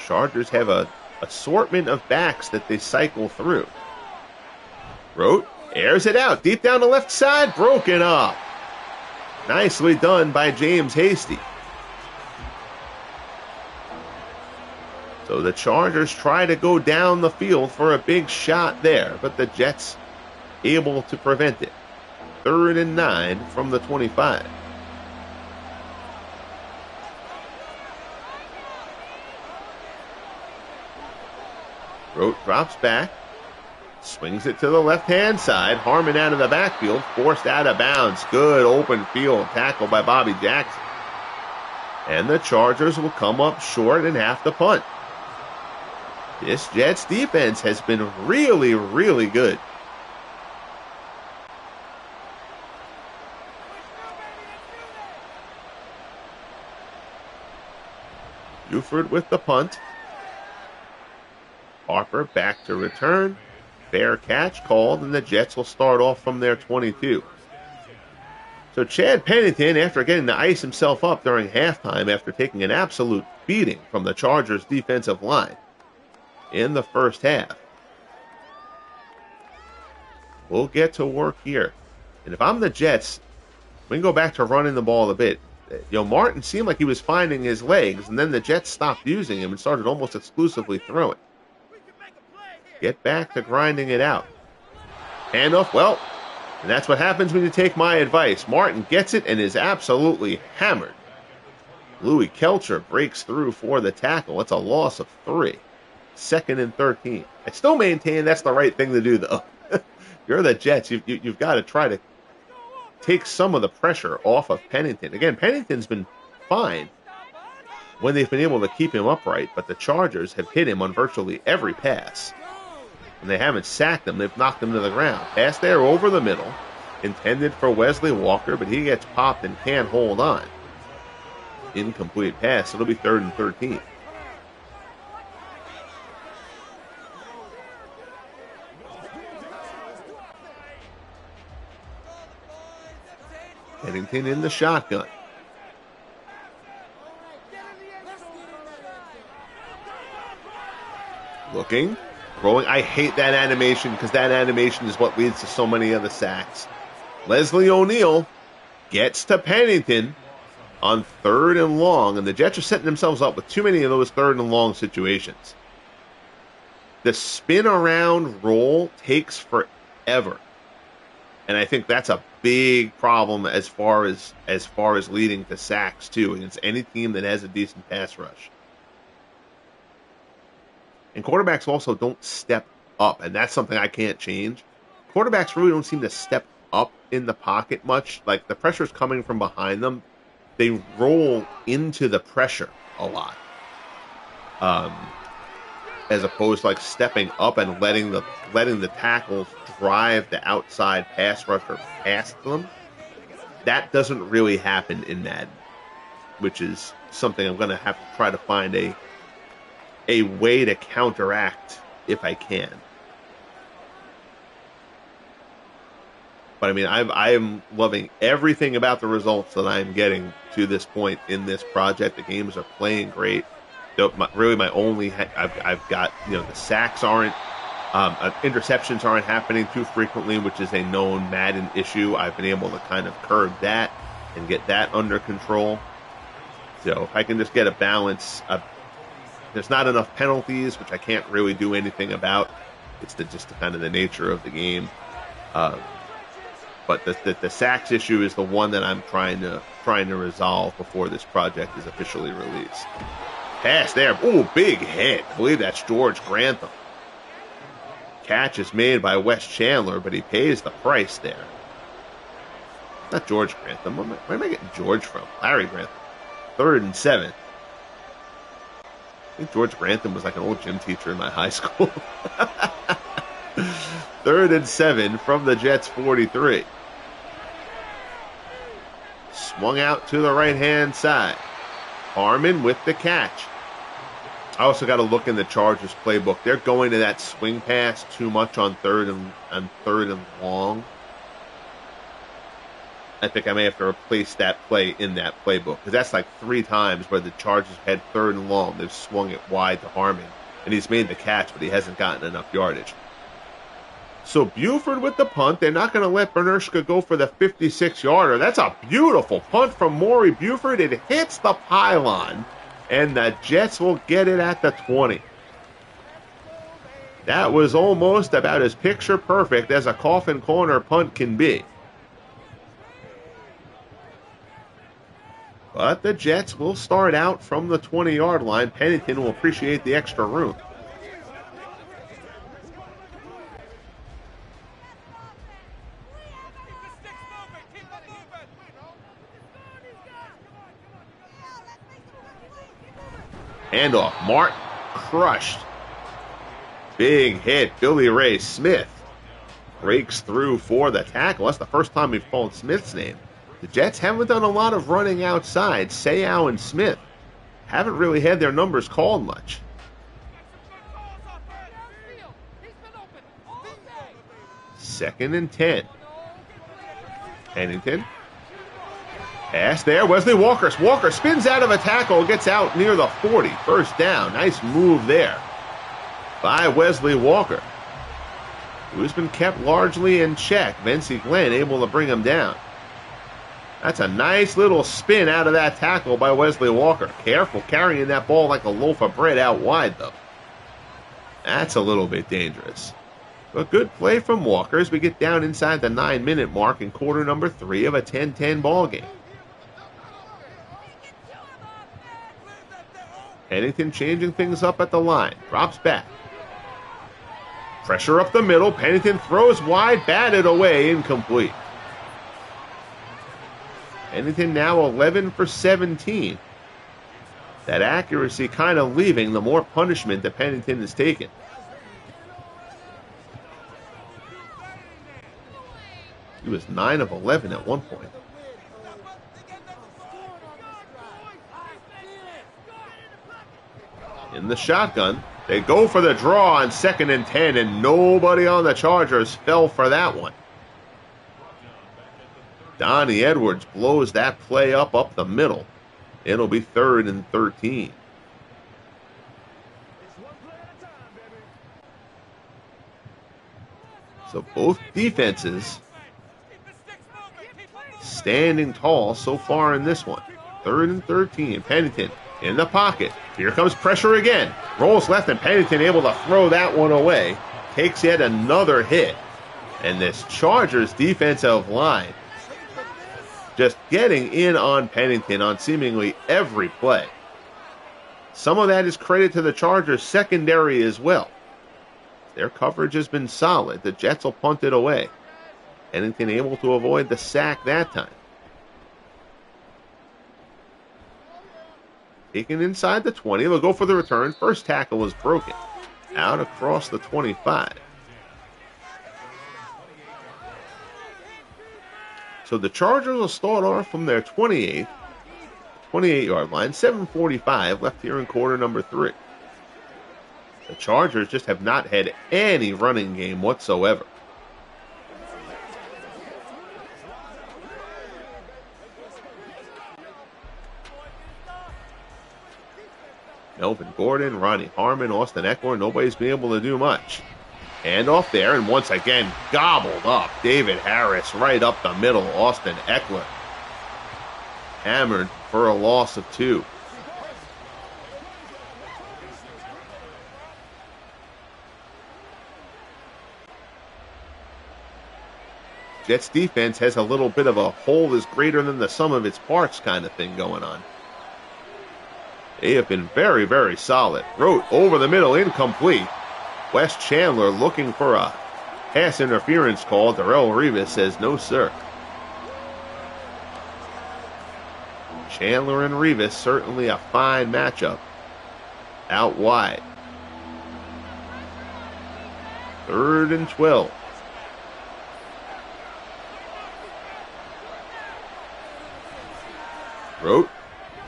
S1: Chargers have an assortment of backs that they cycle through. Rote airs it out deep down the left side, broken up. Nicely done by James Hasty. So the Chargers try to go down the field for a big shot there, but the Jets able to prevent it. 3rd and 9 from the 25. Rote drops back, swings it to the left-hand side. Harmon out of the backfield, forced out of bounds. Good open field tackle by Bobby Jackson. And the Chargers will come up short and have to punt. This Jets defense has been really, really good. Buford with the punt. Harper back to return. Fair catch called, and the Jets will start off from their 22. So Chad Pennington, after getting to ice himself up during halftime after taking an absolute beating from the Chargers defensive line in the first half, we'll get to work here. And if I'm the Jets, we can go back to running the ball a bit. Martin seemed like he was finding his legs, and then the Jets stopped using him and started almost exclusively throwing. Get back to grinding it out. Handoff, well, and that's what happens when you take my advice. Martin gets it and is absolutely hammered. Louis Kelcher breaks through for the tackle. It's a loss of 3. 2nd and 13. I still maintain that's the right thing to do, though. You're the Jets. You've got to try to take some of the pressure off of Pennington. Again, Pennington's been fine when they've been able to keep him upright, but the Chargers have hit him on virtually every pass. And they haven't sacked him. They've knocked him to the ground. Pass there over the middle, intended for Wesley Walker, but he gets popped and can't hold on. Incomplete pass. It'll be 3rd and 13. Pennington in the shotgun. Looking, rolling. I hate that animation because that animation is what leads to so many of the sacks. Leslie O'Neal gets to Pennington on 3rd and long, and the Jets are setting themselves up with too many of those 3rd and long situations. The spin around roll takes forever. And I think that's a big problem as far as leading to sacks too against any team that has a decent pass rush. And quarterbacks also don't step up, and that's something I can't change. Quarterbacks really don't seem to step up in the pocket much. Like, the pressure's coming from behind them. They roll into the pressure a lot. As opposed to like stepping up and letting the tackles drive the outside pass rusher past them. That doesn't really happen in Madden, which is something I'm going to have to try to find a way to counteract if I can. But I mean, I am loving everything about the results that I'm getting to this point in this project. The games are playing great. Really, my only I've got, the sacks aren't, interceptions aren't happening too frequently, which is a known Madden issue. I've been able to kind of curb that and get that under control. So if I can just get a balance, there's not enough penalties, which I can't really do anything about. It's just the kind of the nature of the game. But the sacks issue is the one that I'm trying to resolve before this project is officially released. Pass there. Ooh, big hit. I believe that's George Grantham. Catch is made by Wes Chandler, but he pays the price there. Not George Grantham. Where am I getting George from? Larry Grantham. 3rd and 7. I think George Grantham was like an old gym teacher in my high school. 3rd and 7 from the Jets 43. Swung out to the right-hand side. Harmon with the catch. I also got to look in the Chargers playbook. They're going to that swing pass too much on 3rd and long. I think I may have to replace that play in that playbook, because that's like 3 times where the Chargers had 3rd and long. They've swung it wide to Harmon, and he's made the catch, but he hasn't gotten enough yardage. So Buford with the punt. They're not going to let Bernershka go for the 56-yarder. That's a beautiful punt from Maury Buford. It hits the pylon, and the Jets will get it at the 20. That was almost about as picture perfect as a coffin corner punt can be. But the Jets will start out from the 20-yard line. Pennington will appreciate the extra room. Handoff. Mark crushed. Big hit. Billy Ray Smith breaks through for the tackle. That's the first time we've called Smith's name. The Jets haven't done a lot of running outside. Sayao and Smith haven't really had their numbers called much. Second and 10. Pennington. Pass there. Wesley Walker. Walker spins out of a tackle, gets out near the 40. First down. Nice move there by Wesley Walker, who's been kept largely in check. Vincey Glenn able to bring him down. That's a nice little spin out of that tackle by Wesley Walker. Careful carrying that ball like a loaf of bread out wide, though. That's a little bit dangerous. But good play from Walker as we get down inside the 9-minute mark in quarter number 3 of a 10-10 ball game. Pennington changing things up at the line. Drops back. Pressure up the middle. Pennington throws wide, batted away, incomplete. Pennington now 11 for 17. That accuracy kind of leaving, the more punishment that Pennington has taken. He was 9 of 11 at one point. In the shotgun, they go for the draw on 2nd and 10, and nobody on the Chargers fell for that one. Donnie Edwards blows that play up the middle. It'll be 3rd and 13. So both defenses standing tall so far in this one. 3rd and 13. Pennington in the pocket. Here comes pressure again. Rolls left, and Pennington able to throw that one away. Takes yet another hit. And this Chargers defensive line just getting in on Pennington on seemingly every play. Some of that is credit to the Chargers secondary as well. Their coverage has been solid. The Jets will punt it away. Pennington able to avoid the sack that time. Taken inside the 20. They'll go for the return. First tackle was broken. Out across the 25. So the Chargers will start off from their 28-yard line. 7:45 left here in quarter number 3. The Chargers just have not had any running game whatsoever. Melvin Gordon, Ronnie Harmon, Austin Eckler, nobody's been able to do much. Handoff there, and once again, gobbled up. David Harris right up the middle. Austin Eckler hammered for a loss of 2. Jets defense has a little bit of a whole is greater than the sum of its parts kind of thing going on. They have been very, very solid. Rote over the middle, incomplete. Wes Chandler looking for a pass interference call. Darrelle Revis says no, sir. Chandler and Revis, certainly a fine matchup. Out wide. 3rd and 12. Rote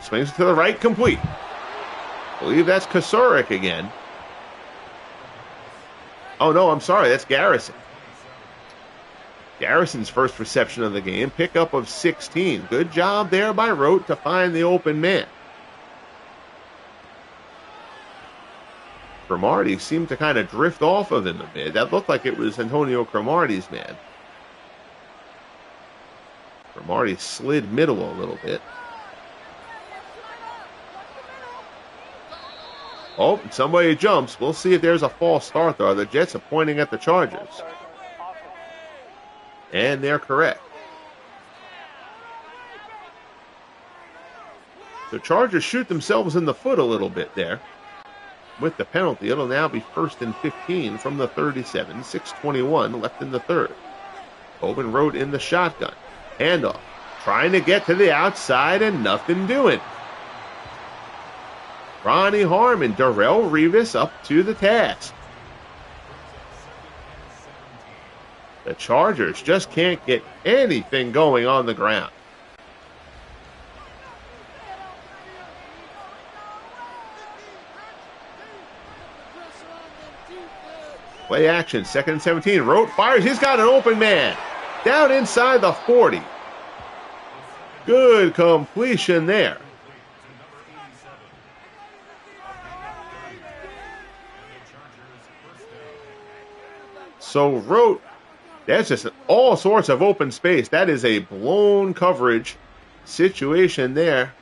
S1: swings to the right, complete. I believe that's Kasurek again. Oh, no, I'm sorry. That's Garrison. Garrison's first reception of the game. Pickup of 16. Good job there by Rote to find the open man. Cromartie seemed to kind of drift off of him a bit. That looked like it was Antonio Cromartie's man. Cromartie slid middle a little bit. Oh, somebody jumps. We'll see if there's a false start there. The Jets are pointing at the Chargers. And they're correct. The Chargers shoot themselves in the foot a little bit there. With the penalty, it'll now be 1st and 15 from the 37. 6:21 left in the 3rd. Tobin Rote in the shotgun. Handoff. Trying to get to the outside and nothing doing. Ronnie Harmon, Darrelle Revis up to the task. The Chargers just can't get anything going on the ground. Play action, 2nd and 17. Rote fires. He's got an open man. Down inside the 40. Good completion there. So Rote That's just all sorts of open space. That is a blown coverage situation there.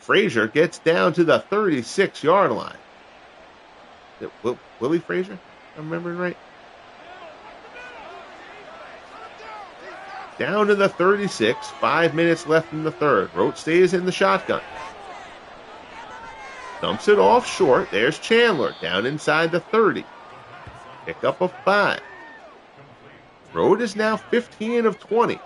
S1: Frazier gets down to the 36-yard line. Willie Frazier, if I'm remembering right. Down to the 36. 5 minutes left in the third. Rote stays in the shotgun. Dumps it off short. There's Chandler down inside the 30. Pick up of 5. Rote is now 15 of 20.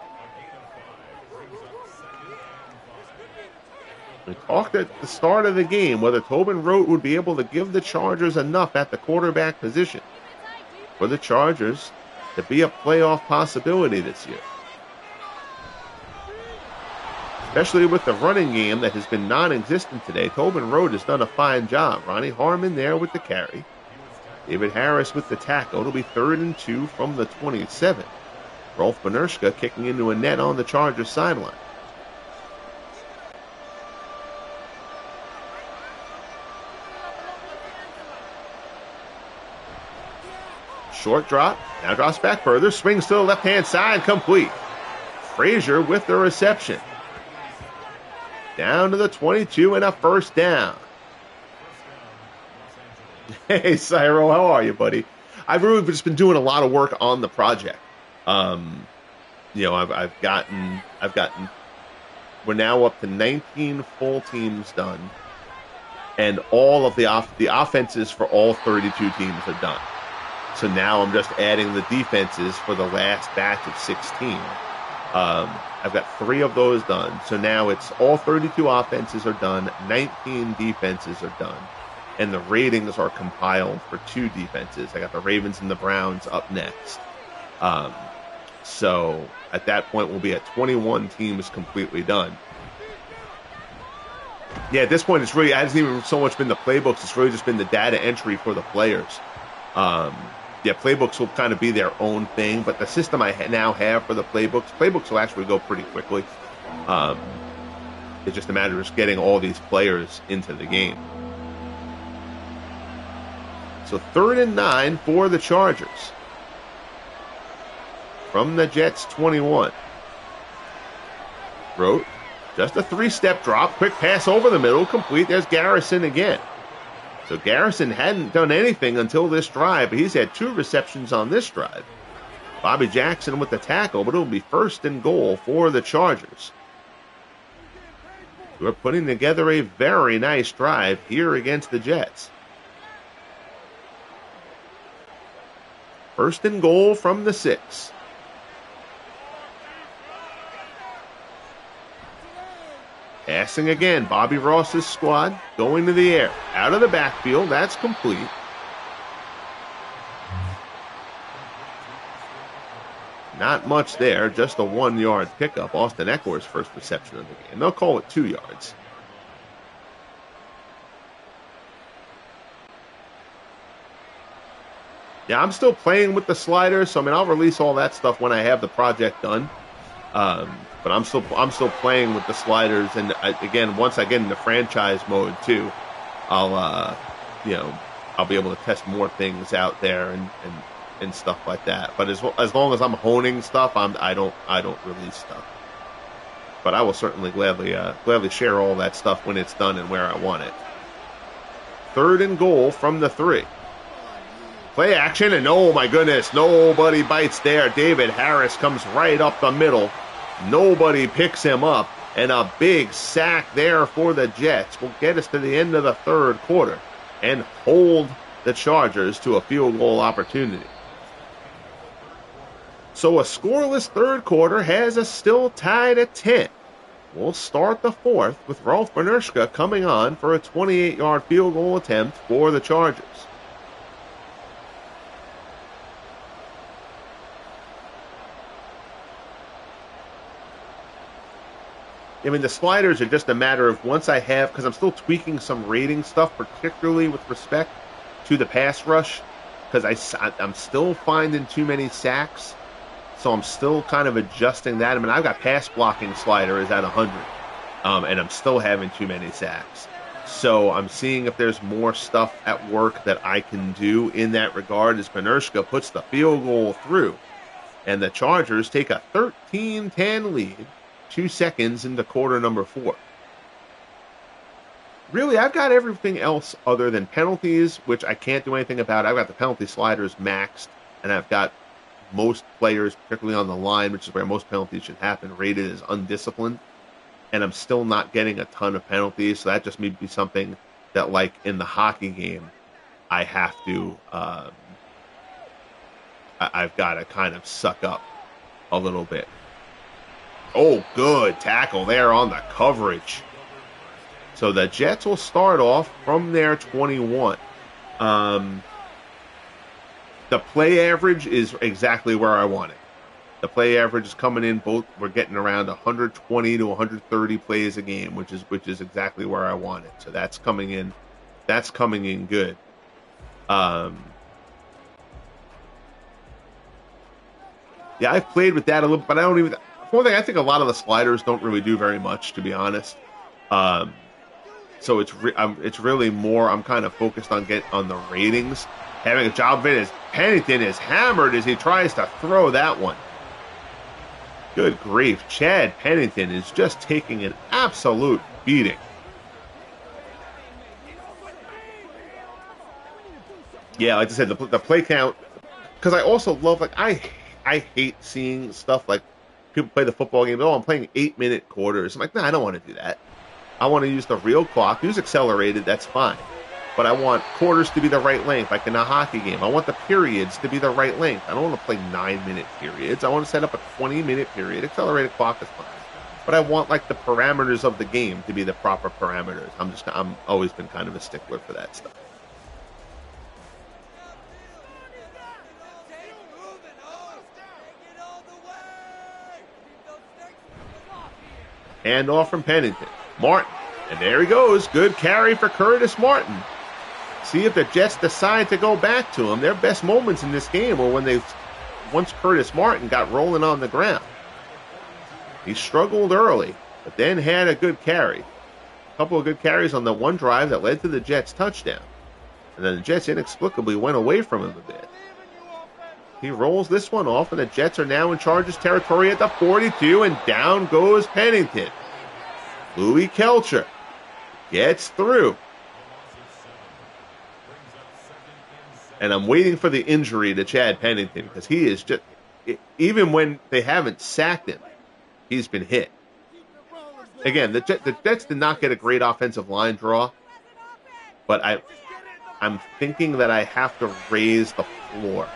S1: We talked at the start of the game whether Tobin Rote would be able to give the Chargers enough at the quarterback position for the Chargers to be a playoff possibility this year. Especially with the running game that has been non-existent today. Tobin Rote has done a fine job. Ronnie Harmon there with the carry. David Harris with the tackle. It'll be 3rd and 2 from the 27. Rolf Benershka kicking into a net on the Chargers sideline. Short drop. Now drops back further. Swings to the left-hand side. Complete. Frazier with the reception. Down to the 22 and a first down. Hey, Cyro, how are you, buddy? I've really just been doing a lot of work on the project. I've gotten. We're now up to 19 full teams done, and all of the offenses for all 32 teams are done. So now I'm just adding the defenses for the last batch of 16. I've got 3 of those done. So now it's all 32 offenses are done, 19 defenses are done, and the ratings are compiled for 2 defenses. I got the Ravens and the Browns up next. So at that point, we'll be at 21 teams completely done. Yeah, at this point, it hasn't even so much been the playbooks. It's really just been the data entry for the players. Playbooks will kind of be their own thing, but the system I now have for the playbooks will actually go pretty quickly. It's just a matter of just getting all these players into the game. So 3rd and 9 for the Chargers. From the Jets 21. Rote, just a 3-step drop. Quick pass over the middle. Complete. There's Garrison again. So Garrison hadn't done anything until this drive, but he's had 2 receptions on this drive. Bobby Jackson with the tackle, but it'll be 1st and goal for the Chargers. We're putting together a very nice drive here against the Jets. 1st and goal from the 6. Passing again, Bobby Ross's squad going to the air. Out of the backfield, that's complete. Not much there, just a 1-yard pickup. Austin Eckler's first reception of the game. They'll call it 2 yards. Yeah, I'm still playing with the sliders, so I'll release all that stuff when I have the project done. But I'm still playing with the sliders, and again, once I get into franchise mode too, I'll be able to test more things out there and stuff like that. But as long as I'm honing stuff, I don't release stuff. But I will certainly gladly share all that stuff when it's done and where I want it. 3rd and goal from the 3. Play action, and oh my goodness, nobody bites there. David Harris comes right up the middle. Nobody picks him up, and a big sack there for the Jets will get us to the end of the 3rd quarter and hold the Chargers to a field goal opportunity. So a scoreless 3rd quarter has us still tied at 10. We'll start the 4th with Rolf Benershka coming on for a 28-yard field goal attempt for the Chargers. The sliders are just a matter of once I have, because I'm still tweaking some rating stuff, particularly with respect to the pass rush, because I'm still finding too many sacks, so I'm still kind of adjusting that. I've got pass blocking sliders at 100, and I'm still having too many sacks. So I'm seeing if there's more stuff at work that I can do in that regard as Benershka puts the field goal through. And the Chargers take a 13-10 lead, 2 seconds into quarter number 4. Really, I've got everything else other than penalties, which I can't do anything about. I've got the penalty sliders maxed, and I've got most players, particularly on the line, which is where most penalties should happen, rated as undisciplined. And I'm still not getting a ton of penalties, so that just may be something that, like in the hockey game, I have to, I've got to kind of suck up a little bit. Oh, good tackle there on the coverage. So the Jets will start off from their 21. The play average is exactly where I want it. The play average is coming in both. We're getting around 120 to 130 plays a game, which is exactly where I want it. So that's coming in. That's coming in good. Yeah, I've played with that a little, but I don't even. For one thing, I think a lot of the sliders don't really do very much, to be honest. So it's really more. I'm kind of focused on the ratings. Having a job of it as Pennington is hammered as he tries to throw that one. Good grief, Chad Pennington is just taking an absolute beating. Yeah, like I said, the play count. Because I also love, like, I hate seeing stuff like people play the football game. Oh, I'm playing 8-minute quarters. I'm like, I don't want to do that. I want to use the real clock. Use accelerated, that's fine. But I want quarters to be the right length, like in a hockey game. I want the periods to be the right length. I don't want to play 9-minute periods. I want to set up a 20-minute period. Accelerated clock is fine. But I want, like, the parameters of the game to be the proper parameters. I'm always been kind of a stickler for that stuff. Hand off from Pennington. Martin. And there he goes. Good carry for Curtis Martin. See if the Jets decide to go back to him. Their best moments in this game were once Curtis Martin got rolling on the ground. He struggled early, but then had a good carry. A couple of good carries on the one drive that led to the Jets' touchdown. And then the Jets inexplicably went away from him a bit. He rolls this one off, and the Jets are now in Chargers territory at the 42, and down goes Pennington. Louis Kelcher gets through. And I'm waiting for the injury to Chad Pennington, because he is just, even when they haven't sacked him, he's been hit. Again, the Jets did not get a great offensive line draw, but I'm thinking that I have to raise the floor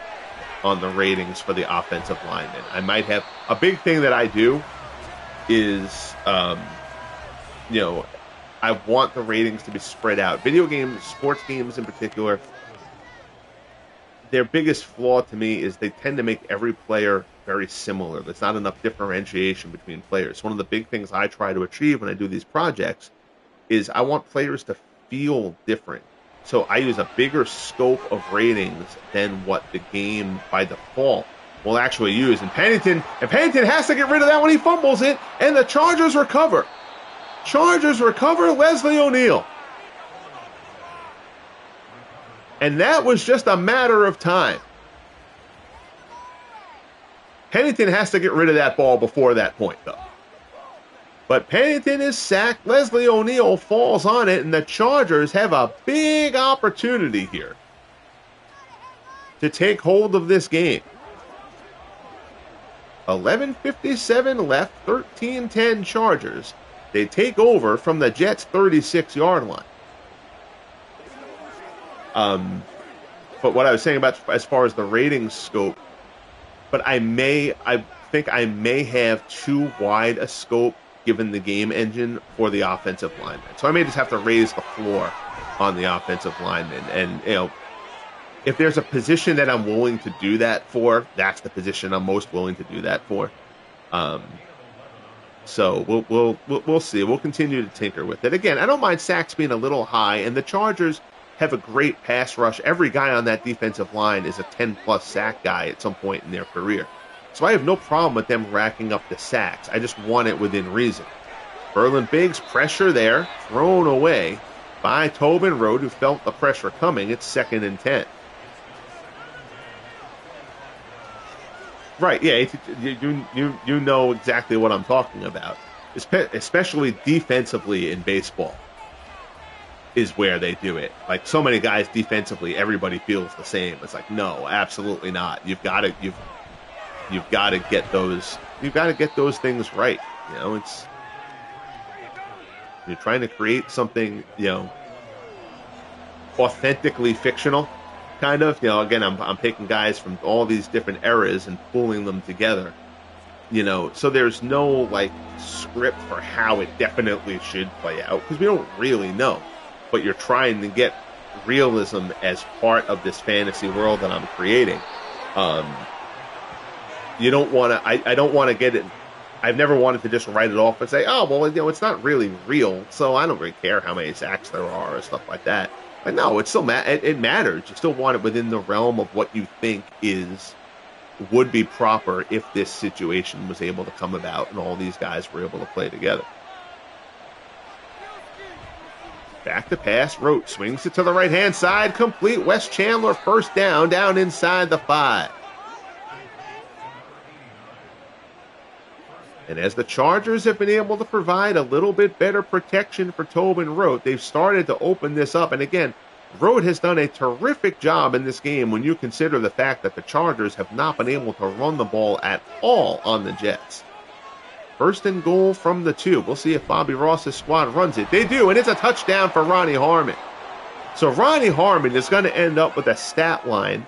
S1: on the ratings for the offensive linemen. I might have a big thing that I do is, I want the ratings to be spread out. Video games, sports games in particular, their biggest flaw to me is they tend to make every player very similar. There's not enough differentiation between players. One of the big things I try to achieve when I do these projects is I want players to feel different. So I use a bigger scope of ratings than what the game by default will actually use. And Pennington has to get rid of that when he fumbles it, and the Chargers recover. Leslie O'Neal. And that was just a matter of time. Pennington has to get rid of that ball before that point, though. But Pennington is sacked. Leslie O'Neal falls on it, and the Chargers have a big opportunity here to take hold of this game. 11:57 left, 13-10 Chargers. They take over from the Jets' 36-yard line. But what I was saying about as far as the ratings scope, but I think I may have too wide a scope given the game engine for the offensive lineman. So I may just have to raise the floor on the offensive lineman. And, if there's a position that I'm willing to do that for, that's the position I'm most willing to do that for. So we'll see. We'll continue to tinker with it. Again, I don't mind sacks being a little high, and the Chargers have a great pass rush. Every guy on that defensive line is a 10-plus sack guy at some point in their career. So I have no problem with them racking up the sacks. I just want it within reason. Berlin Biggs, pressure there, thrown away by Tobin Road, who felt the pressure coming. It's 2nd and 10. Right, yeah, you know exactly what I'm talking about. Especially defensively in baseball is where they do it. Like so many guys defensively, everybody feels the same. It's like, no, absolutely not. You've got to get those things right. It's you're trying to create something, authentically fictional, kind of. Again, I'm taking guys from all these different eras and pulling them together. So there's no like script for how it definitely should play out because we don't really know. But you're trying to get realism as part of this fantasy world that I'm creating. You don't want to. I don't want to get it. I've never wanted to just write it off and say, oh well, it's not really real, so I don't really care how many sacks there are or stuff like that. But no, it still it matters. You still want it within the realm of what you think would be proper if this situation was able to come about and all these guys were able to play together. Back to pass, Rote swings it to the right-hand side, complete. Wes Chandler first down inside the 5. And as the Chargers have been able to provide a little bit better protection for Tobin Rote, they've started to open this up. And again, Rote has done a terrific job in this game when you consider the fact that the Chargers have not been able to run the ball at all on the Jets. First and goal from the 2. We'll see if Bobby Ross's squad runs it. They do, and it's a touchdown for Ronnie Harmon. So Ronnie Harmon is going to end up with a stat line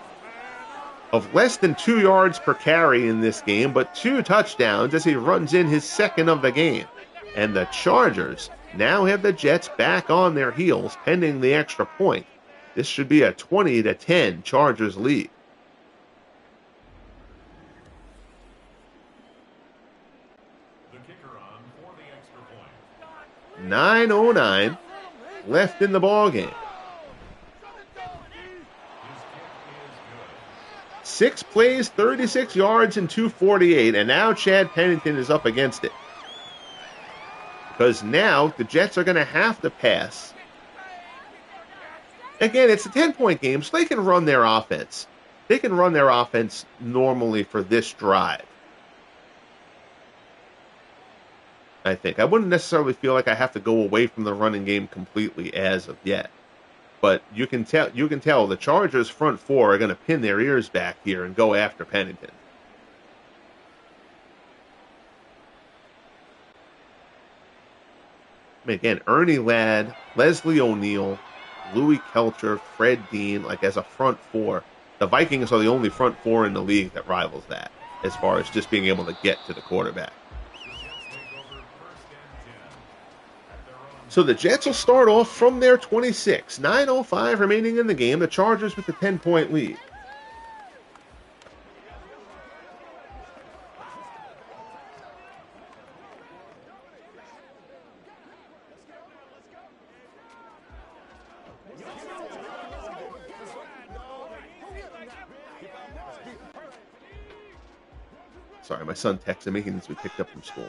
S1: of less than 2 yards per carry in this game, but 2 touchdowns as he runs in his second of the game. And the Chargers now have the Jets back on their heels pending the extra point. This should be a 20-10 Chargers lead.
S2: The kicker on for the extra point.
S1: 9:09 left in the ball game. 6 plays, 36 yards, and 248, and now Chad Pennington is up against it. Because now the Jets are going to have to pass. Again, it's a 10-point game, so they can run their offense. They can run their offense normally for this drive. I think. I wouldn't necessarily feel like I have to go away from the running game completely as of yet. But you can tell the Chargers' front 4 are going to pin their ears back here and go after Pennington. Again, Ernie Ladd, Leslie O'Neal, Louis Kelcher, Fred Dean, like as a front 4. The Vikings are the only front 4 in the league that rivals that as far as just being able to get to the quarterback. So the Jets will start off from their 26. 9:05 remaining in the game. The Chargers with the 10-point lead. Sorry, my son texted me. He needs to be picked up from school.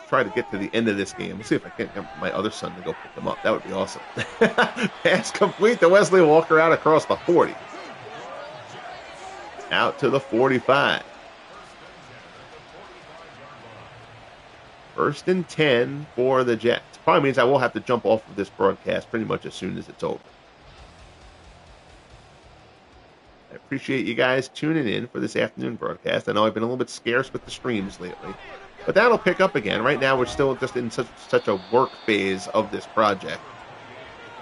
S1: Try to get to the end of this game. Let's see if I can't get my other son to go pick him up. That would be awesome. Pass complete to Wesley Walker out across the 40. Out to the 45. First and 10 for the Jets. Probably means I will have to jump off of this broadcast pretty much as soon as it's over. I appreciate you guys tuning in for this afternoon broadcast. I know I've been a little bit scarce with the streams lately. But that'll pick up again. Right now, we're still just in such a work phase of this project.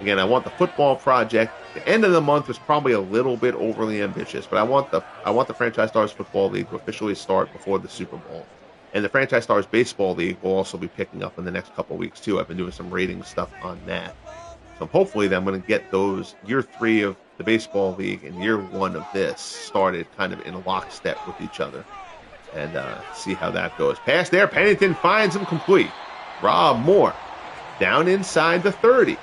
S1: Again, I want the football project. The end of the month is probably a little bit overly ambitious, but I want the Franchise Stars Football League to officially start before the Super Bowl. And the Franchise Stars Baseball League will also be picking up in the next couple of weeks, too. I've been doing some rating stuff on that. So hopefully I'm going to get those year 3 of the Baseball League and year 1 of this started kind of in lockstep with each other. And see how that goes. Pass there. Pennington finds him complete. Rob Moore down inside the 30.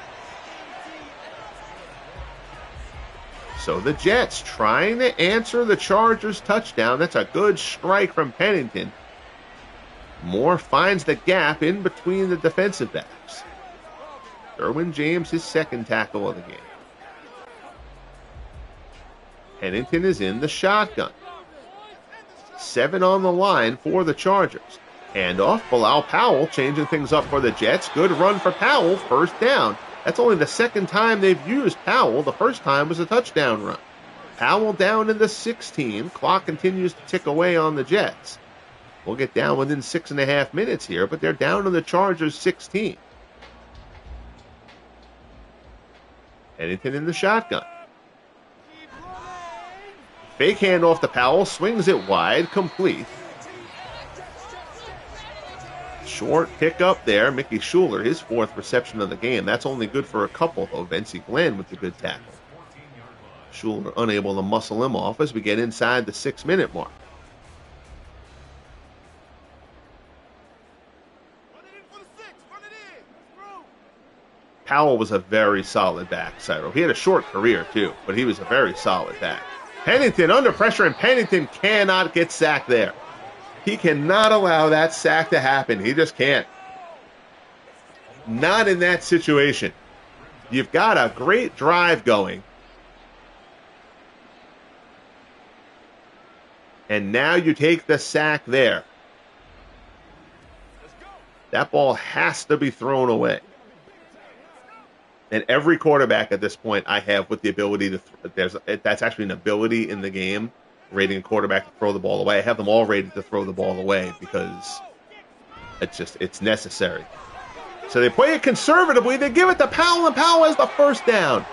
S1: So the Jets trying to answer the Chargers touchdown. That's a good strike from Pennington. Moore finds the gap in between the defensive backs. Derwin James, his second tackle of the game. Pennington is in the shotgun. 7 on the line for the Chargers. Handoff, Bilal Powell changing things up for the Jets. Good run for Powell, first down. That's only the second time they've used Powell. The first time was a touchdown run. Powell down in the 16. Clock continues to tick away on the Jets. We'll get down within 6.5 minutes here, but they're down on the Chargers 16. Pennington in the shotgun. Fake handoff to Powell, swings it wide, complete. Short pickup there. Mickey Schuler, his 4th reception of the game. That's only good for a couple, though. Vency Glenn with the good tackle. Schuler unable to muscle him off as we get inside the 6-minute mark. Powell was a very solid back, Cyril. He had a short career, too, but he was a very solid back. Pennington under pressure, and Pennington cannot get sacked there. He cannot allow that sack to happen. He just can't. Not in that situation. You've got a great drive going. And now you take the sack there. That ball has to be thrown away. And every quarterback at this point I have with the ability to, that's actually an ability in the game, rating a quarterback to throw the ball away. I have them all rated to throw the ball away because it's necessary. So they play it conservatively. They give it to Powell, and Powell has the first down.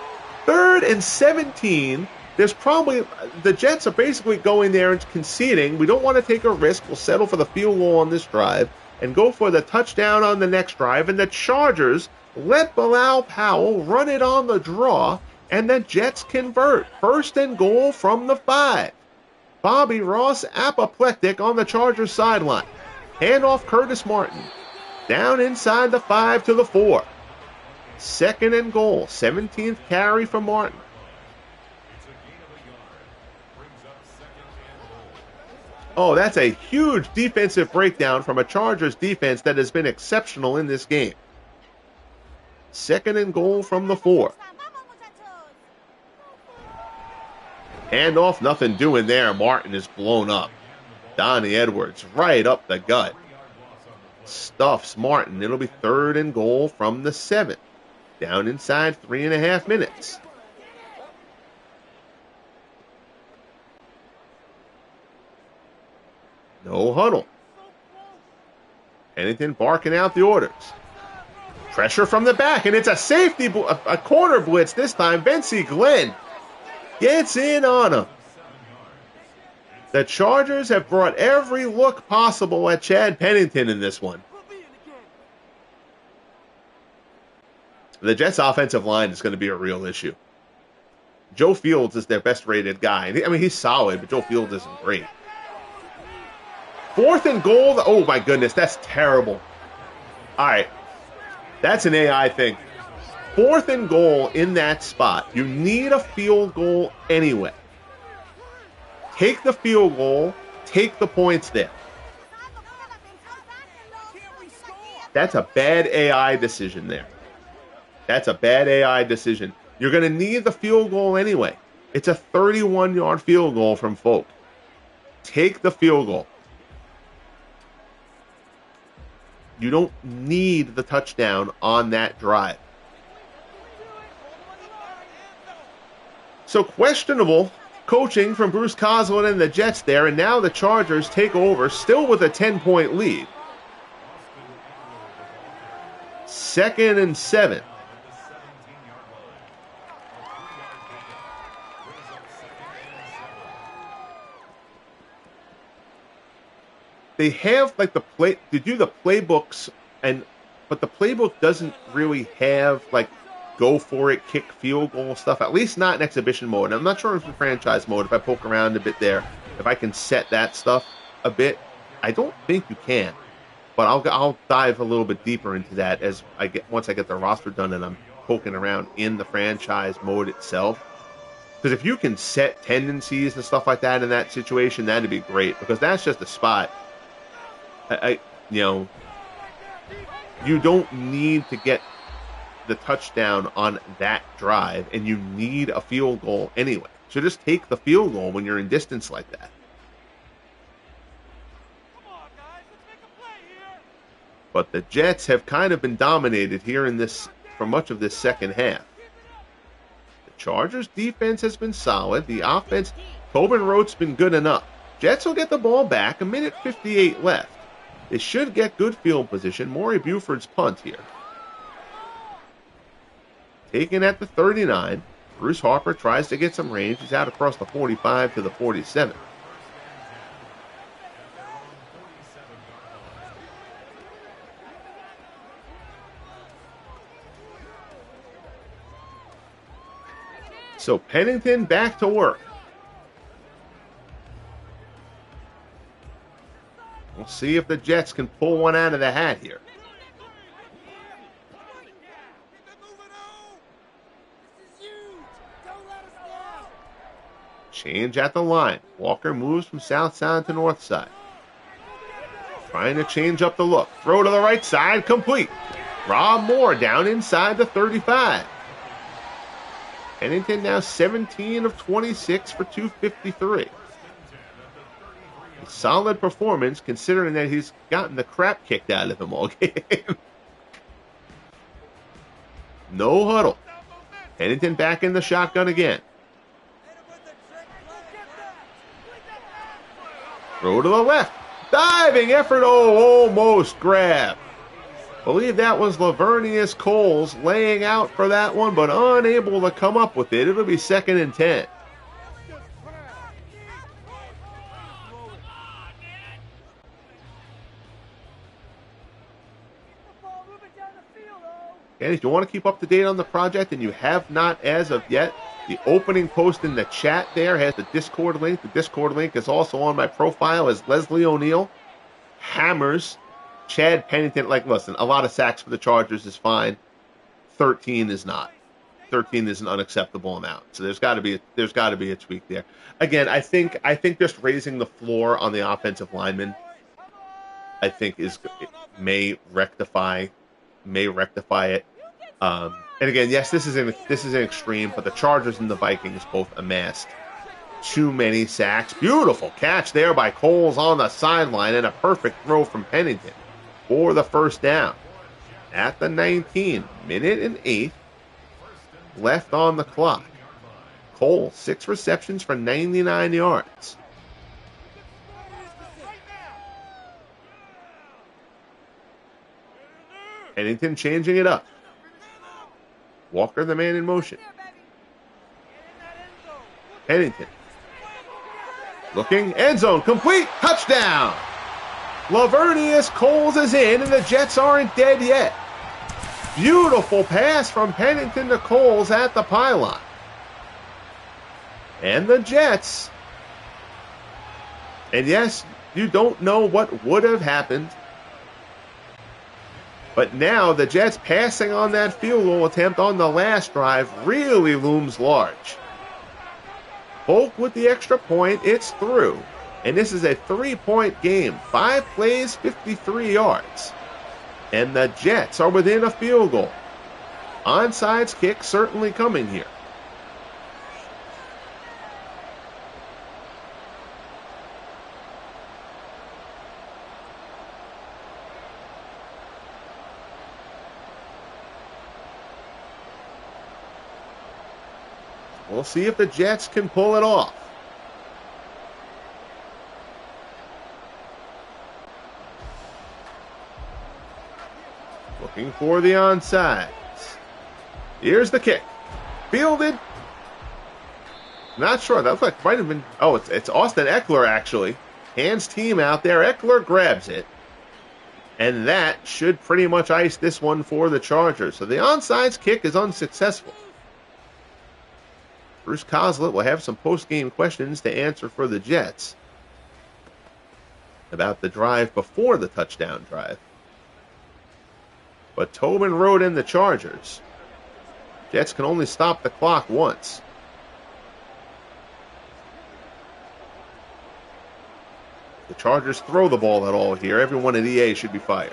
S1: 3rd and 17. There's probably, the Jets are basically going there and conceding. We don't want to take a risk. We'll settle for the field goal on this drive and go for the touchdown on the next drive. And the Chargers let Bilal Powell run it on the draw, and the Jets convert. 1st and goal from the 5. Bobby Ross apoplectic on the Chargers sideline. Handoff Curtis Martin. Down inside the 5 to the 4. 2nd and goal. 17th carry for Martin. Oh, that's a huge defensive breakdown from a Chargers defense that has been exceptional in this game. 2nd and goal from the 4. Handoff, nothing doing there. Martin is blown up. Donnie Edwards right up the gut. Stuffs Martin. It'll be 3rd and goal from the 7. Down inside 3.5 minutes. No huddle. Pennington barking out the orders. Pressure from the back, and it's a safety, a corner blitz this time. Vency Glenn gets in on him. The Chargers have brought every look possible at Chad Pennington in this one. The Jets' offensive line is going to be a real issue. Joe Fields is their best rated guy. I mean, he's solid, but Joe Fields isn't great. 4th and goal. Oh, my goodness. That's terrible. All right. That's an AI thing. 4th and goal in that spot. You need a field goal anyway. Take the field goal. Take the points there. That's a bad AI decision there. That's a bad AI decision. You're going to need the field goal anyway. It's a 31-yard field goal from Folk. Take the field goal. You don't need the touchdown on that drive. So questionable coaching from Bruce Coslin and the Jets there, and now the Chargers take over, still with a 10-point lead. 2nd and 7. They have like they do the playbooks, but the playbook doesn't really have like go for it, kick field goal stuff. At least not in exhibition mode. I'm not sure if in franchise mode, if I poke around a bit there, if I can set that stuff a bit. I don't think you can, but I'll dive a little bit deeper into that once I get the roster done and I'm poking around in the franchise mode itself. Because if you can set tendencies and stuff like that in that situation, that'd be great. Because that's just a spot. You don't need to get the touchdown on that drive, and you need a field goal anyway. should just take the field goal when you're in distance like that. But the Jets have kind of been dominated here in this for much of this second half. The Chargers' defense has been solid. The offense, Tobin Rote's been good enough. Jets will get the ball back. 1:58 left. They should get good field position. Maury Buford's punt here. Taken at the 39. Bruce Harper tries to get some range. He's out across the 45 to the 47. So Pennington back to work. We'll see if the Jets can pull one out of the hat here. Change at the line. Walker moves from south side to north side. Trying to change up the look. Throw to the right side, complete. Rob Moore down inside the 35. Pennington now 17 of 26 for 253. A solid performance considering that he's gotten the crap kicked out of him all game. No huddle. Pennington back in the shotgun again. Throw to the left. Diving effort. Oh, almost grab. Believe that was Lavernius Coles laying out for that one, but unable to come up with it. It'll be 2nd and 10. And if you want to keep up to date on the project and you have not as of yet, the opening post in the chat there has the Discord link. The Discord link is also on my profile as Leslie O'Neal hammers Chad Pennington. Like, listen, a lot of sacks for the Chargers is fine. 13 is not. 13 is an unacceptable amount. So there's got to be a tweak there. Again, I think just raising the floor on the offensive lineman, I think may rectify it. And again, yes, this is an extreme, but the Chargers and the Vikings both amassed too many sacks. Beautiful catch there by Coles on the sideline and a perfect throw from Pennington for the first down. At the 19, 1:08 left on the clock. Coles, 6 receptions for 99 yards. Pennington changing it up. Walker, the man in motion. Pennington. Looking, end zone, complete, touchdown! Lavernius Coles is in, and the Jets aren't dead yet. Beautiful pass from Pennington to Coles at the pylon. And the Jets, and yes, you don't know what would have happened, but now the Jets passing on that field goal attempt on the last drive really looms large. Folk with the extra point, it's through. And this is a 3-point game. 5 plays, 53 yards. And the Jets are within a field goal. Onside kick certainly coming here. We'll see if the Jets can pull it off. Looking for the onside. Here's the kick. Fielded. Not sure. That looks like might have been. Oh, it's Austin Eckler actually. Hands team out there. Eckler grabs it. And that should pretty much ice this one for the Chargers. So the onside kick is unsuccessful. Bruce Coslett will have some post-game questions to answer for the Jets about the drive before the touchdown drive. But Tobin Rote and the Chargers. Jets can only stop the clock once. The Chargers throw the ball at all here. Everyone at EA should be fired.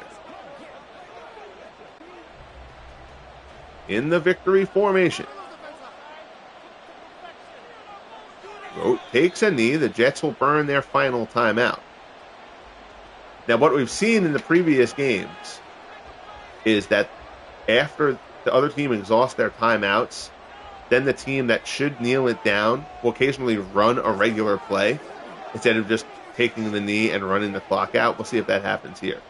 S1: In the victory formation. Rote takes a knee. The Jets will burn their final timeout. Now, what we've seen in the previous games is that after the other team exhausts their timeouts, then the team that should kneel it down will occasionally run a regular play instead of just taking the knee and running the clock out. We'll see if that happens here.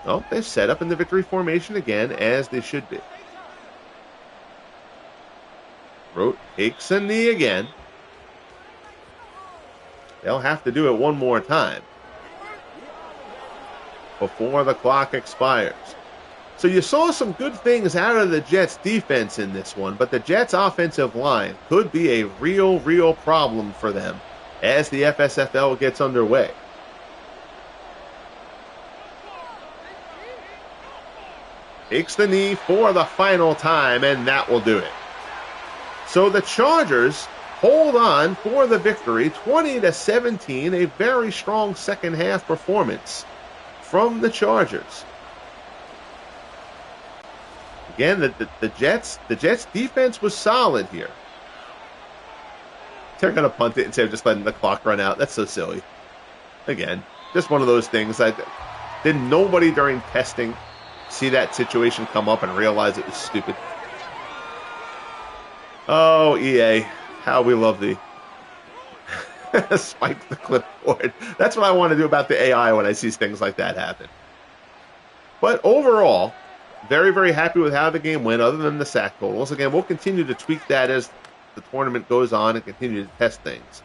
S1: Well, they've set up in the victory formation again, as they should be. Rote takes a knee again. They'll have to do it one more time before the clock expires. So you saw some good things out of the Jets defense in this one, but the Jets offensive line could be a real problem for them as the FSFL gets underway. Takes the knee for the final time, and that will do it. So the Chargers hold on for the victory, 20-17, a very strong second half performance from the Chargers. Again, the Jets defense was solid here. They're going to punt it instead of just letting the clock run out. That's so silly. Again, just one of those things. Did nobody during testing see that situation come up and realize it was stupid? Oh, EA, how we love thee. Spike the clipboard. That's what I want to do about the AI when I see things like that happen. But overall, very happy with how the game went, other than the sack totals. Again, we'll continue to tweak that as the tournament goes on and continue to test things.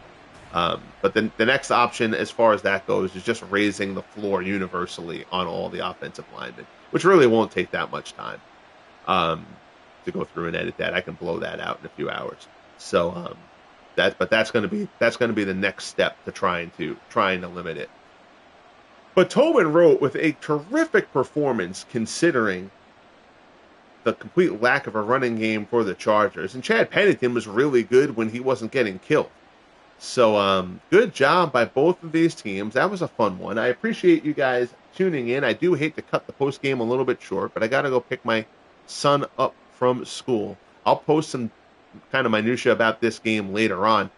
S1: But the next option, as far as that goes, is just raising the floor universally on all the offensive linemen, which really won't take that much time to go through and edit that. I can blow that out in a few hours. So that's going to be the next step to trying to limit it. But Tobin wrote with a terrific performance considering the complete lack of a running game for the Chargers. And Chad Pennington was really good when he wasn't getting killed. So good job by both of these teams. That was a fun one. I appreciate you guys tuning in. I do hate to cut the post game a little bit short, but I got to go pick my son up from school. I'll post some kind of minutia about this game later on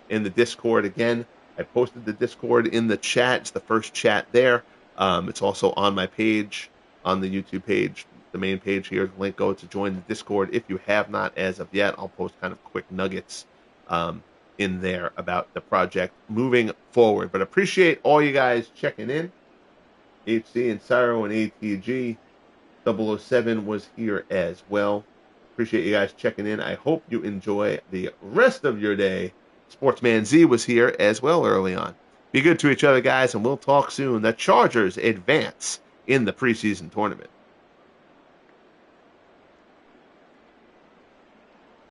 S1: in the Discord. Again, I posted the Discord in the chat. It's the first chat there. It's also on my page, on the YouTube page, the main page here. The link, go to join the Discord if you have not as of yet. I'll post kind of quick nuggets in there about the project moving forward. But appreciate all you guys checking in. HC and Cyro and ATG 007 was here as well. Appreciate you guys checking in. I hope you enjoy the rest of your day. Sportsman Z was here as well early on. Be good to each other, guys, and we'll talk soon. The Chargers advance in the preseason tournament.